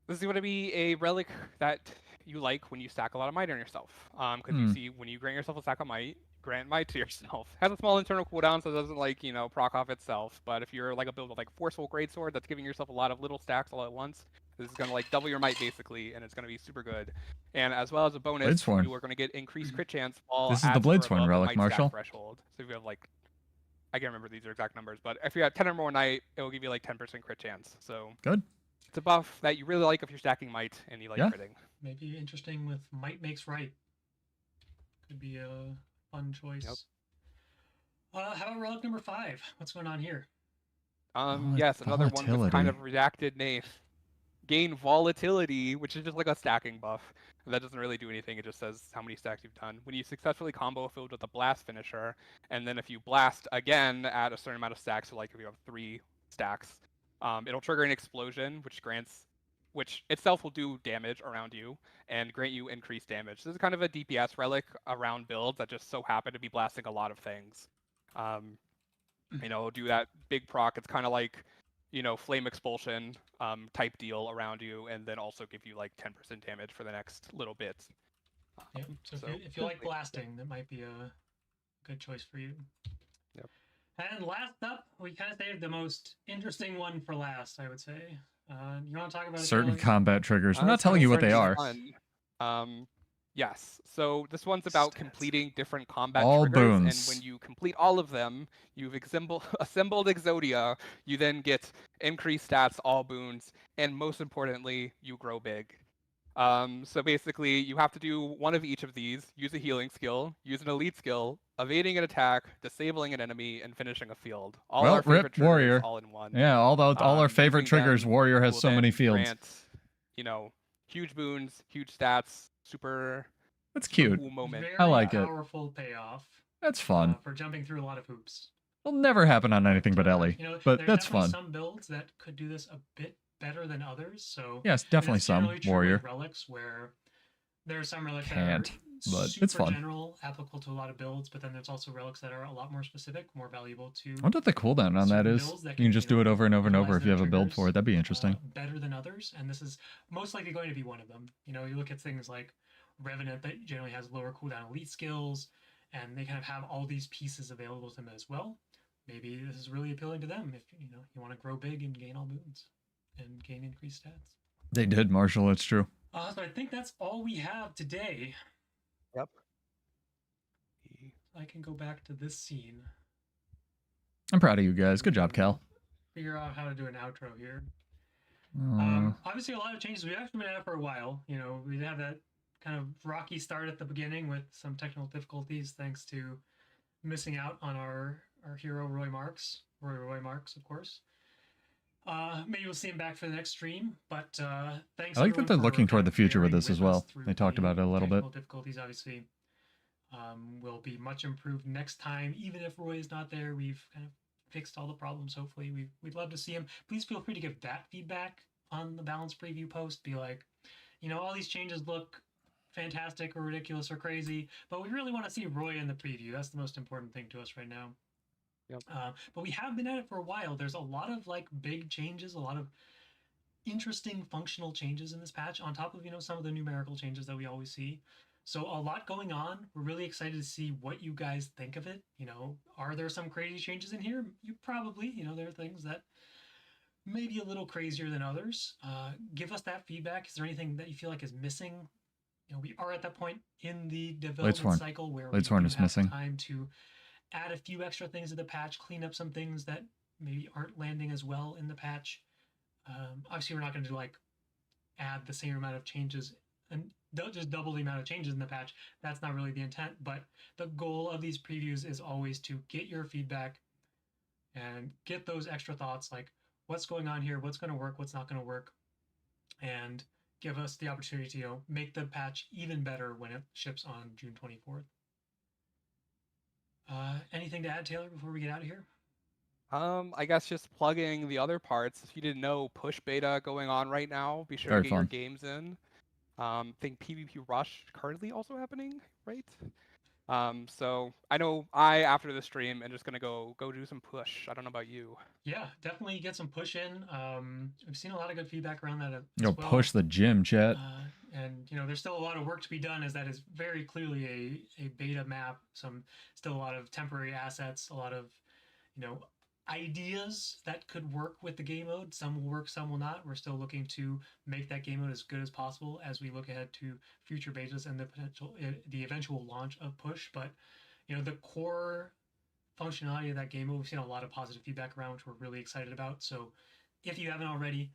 This is going to be a relic that you like when you stack a lot of might on yourself. Because you see, when you grant yourself a stack of might, grant might to yourself. Has a small internal cooldown, so it doesn't like, you know, proc off itself. But if you're like a build with like Forceful Greatsword that's giving yourself a lot of little stacks all at once, this is going to like double your might basically, and it's going to be super good. And as well as a bonus, Bladesworn. you are going to get increased crit chance while This is the adds are Bladesworn above the relic, might Marshall. stack threshold. So if you have like, I can't remember these are exact numbers, but if you have 10 or more might, it will give you like 10% crit chance. So Good. it's a buff that you really like if you're stacking might and you like critting. Maybe interesting with might makes right. Could be a fun choice. Yep. How about relic number 5? What's going on here? Yes, another one with kind Volatility. of redacted name. Gain volatility, which is just like a stacking buff. That doesn't really do anything, it just says how many stacks you've done. When you successfully combo filled with a blast finisher, and then if you blast again at a certain amount of stacks, so like if you have 3 stacks, it'll trigger an explosion, which itself will do damage around you and grant you increased damage. This is kind of a DPS relic around builds that just so happen to be blasting a lot of things. You know, do that big proc. It's kind of like, you know, flame expulsion type deal around you, and then also give you like 10% damage for the next little bit. Yep. So if you like blasting, that might be a good choice for you. Yep. And last up, we kind of saved the most interesting one for last, I would say. You want to talk about Certain it, combat triggers. I'm not telling you what they are. Yes. So this one's about completing different combat All triggers, boons. and when you complete all of them, you've assembled Exodia. You then get increased stats, all boons, and most importantly, you grow big. So basically, you have to do one of each of these: use a healing skill, use an elite skill, evading an attack, disabling an enemy, and finishing a field. All Well, our favorite rip triggers, Warrior. all in one. Yeah, all our favorite Using them triggers. Warrior has will so many then fields. grant, you know, huge boons, huge stats, super That's cute. cool moment. Very I like it. powerful payoff That's fun. for jumping through a lot of hoops. It'll never happen on anything but Ellie. You know, But there's that's definitely fun. some builds that could do this a bit better than others. So Yes, and definitely that's some generally true with Warrior. relics, where there are some relics Can't. that are but super it's fun. general, applicable to a lot of builds, but then there's also relics that are a lot more specific, more valuable to. I wonder what the cooldown on that is. Builds that You can just do it over and over and over utilize if you their have a build triggers, for it. That'd be interesting. Better than others, and this is most likely going to be one of them. You know, you look at things like Revenant that generally has lower cooldown elite skills, and they kind of have all these pieces available to them as well. Maybe this is really appealing to them if you want to grow big and gain all boons and gain increased stats. They did, Marshall. It's true. So I think that's all we have today. Yep. I can go back to this scene. I'm proud of you guys. Good job, Cal. Figure out how to do an outro here. Uh, Obviously, a lot of changes. We've actually been at it for a while. You know, we have that kind of rocky start at the beginning with some technical difficulties, thanks to missing out on our hero Roy Marks, of course. Maybe we'll see him back for the next stream, but thanks. I like that they're looking toward the future with this as well. They talked about it a little bit. Difficulties, obviously, will be much improved next time. Even if Roy is not there, we've kind of fixed all the problems. Hopefully, we'd love to see him. Please feel free to give that feedback on the balance preview post. Be like, all these changes look fantastic or ridiculous or crazy, but we really want to see Roy in the preview. That's the most important thing to us right now. Yep. But we have been at it for a while. There's a lot of big changes, a lot of interesting functional changes in this patch, on top of some of the numerical changes that we always see. So a lot going on. We're really excited to see what you guys think of it. Are there some crazy changes in here? You probably, there are things that may be a little crazier than others. Give us that feedback. Is there anything that you feel like is missing? We are at that point in the development cycle where we do have time to add a few extra things to the patch, clean up some things that maybe aren't landing as well in the patch. Obviously, we're not going to add the same amount of changes and just double the amount of changes in the patch. That's not really the intent, but the goal of these previews is always to get your feedback and get those extra thoughts, like what's going on here, what's going to work, what's not going to work, and give us the opportunity to make the patch even better when it ships on June 24th. Anything to add, Taylor, before we get out of here? I guess just plugging the other parts. If you didn't know, push beta going on right now. Be sure Very to get fun. your games in. I think PvP Rush currently also happening, right? So I know after the stream, am just gonna go do some push. I don't know about you. Yeah, definitely get some push in. We've seen a lot of good feedback around that as well. Push the gym, chat. And there's still a lot of work to be done, as that is very clearly a beta map. Still a lot of temporary assets, a lot of ideas that could work with the game mode. Some will work, some will not. We're still looking to make that game mode as good as possible as we look ahead to future betas and the eventual launch of push. But the core functionality of that game mode, we've seen a lot of positive feedback around, which we're really excited about. So if you haven't already,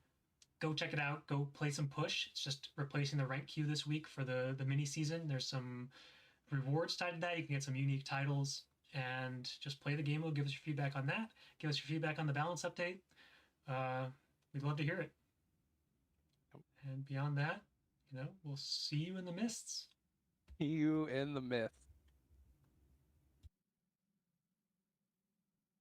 go check it out. Go play some push. It's just replacing the rank queue this week for the mini season. There's some rewards tied to that. You can get some unique titles. And just play the game mode. Give us your feedback on that. Give us your feedback on the balance update. We'd love to hear it. And beyond that, we'll see you in the mists. See you in the mist.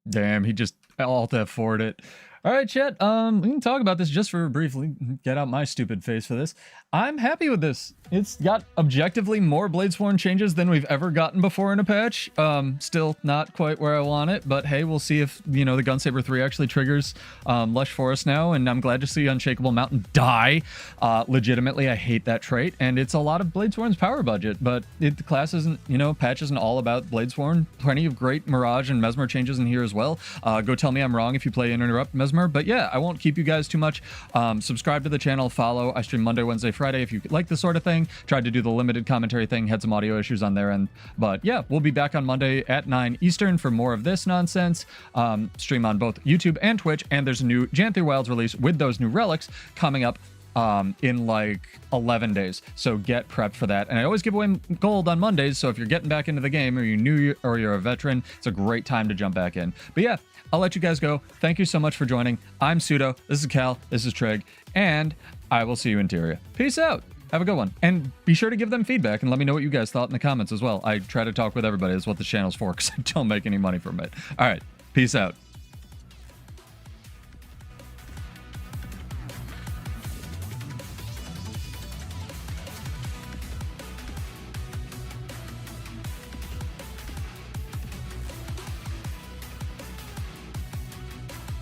Damn, he just alt F4'd it. All right, chat. We can talk about this just for briefly. Get out my stupid face for this. I'm happy with this. It's got objectively more Bladesworn changes than we've ever gotten before in a patch. Still not quite where I want it, but hey, we'll see if the Gunsaber 3 actually triggers Lush Forest now. And I'm glad to see Unshakable Mountain die. Legitimately, I hate that trait, and it's a lot of Bladesworn's power budget. But the class isn't, patch isn't all about Bladesworn. Plenty of great Mirage and Mesmer changes in here as well. Go tell me I'm wrong if you play and interrupt Mesmer. But yeah, I won't keep you guys too much. Subscribe to the channel, follow. I stream Monday, Wednesday, Friday if you like this sort of thing. Tried to do the limited commentary thing, had some audio issues on their end. But yeah, we'll be back on Monday at 9 Eastern for more of this nonsense. Stream on both YouTube and Twitch, and there's a new Janthir Wilds release with those new relics coming up in like 11 days. So get prepped for that. And I always give away gold on Mondays, so if you're getting back into the game or you're new or you're a veteran, it's a great time to jump back in. But yeah, I'll let you guys go. Thank you so much for joining. I'm Pseudo, this is Cal, this is Treg, and I will see you in Tyria. Peace out. Have a good one. And be sure to give them feedback and let me know what you guys thought in the comments as well. I try to talk with everybody. That's what the channel's for, because I don't make any money from it. All right, peace out.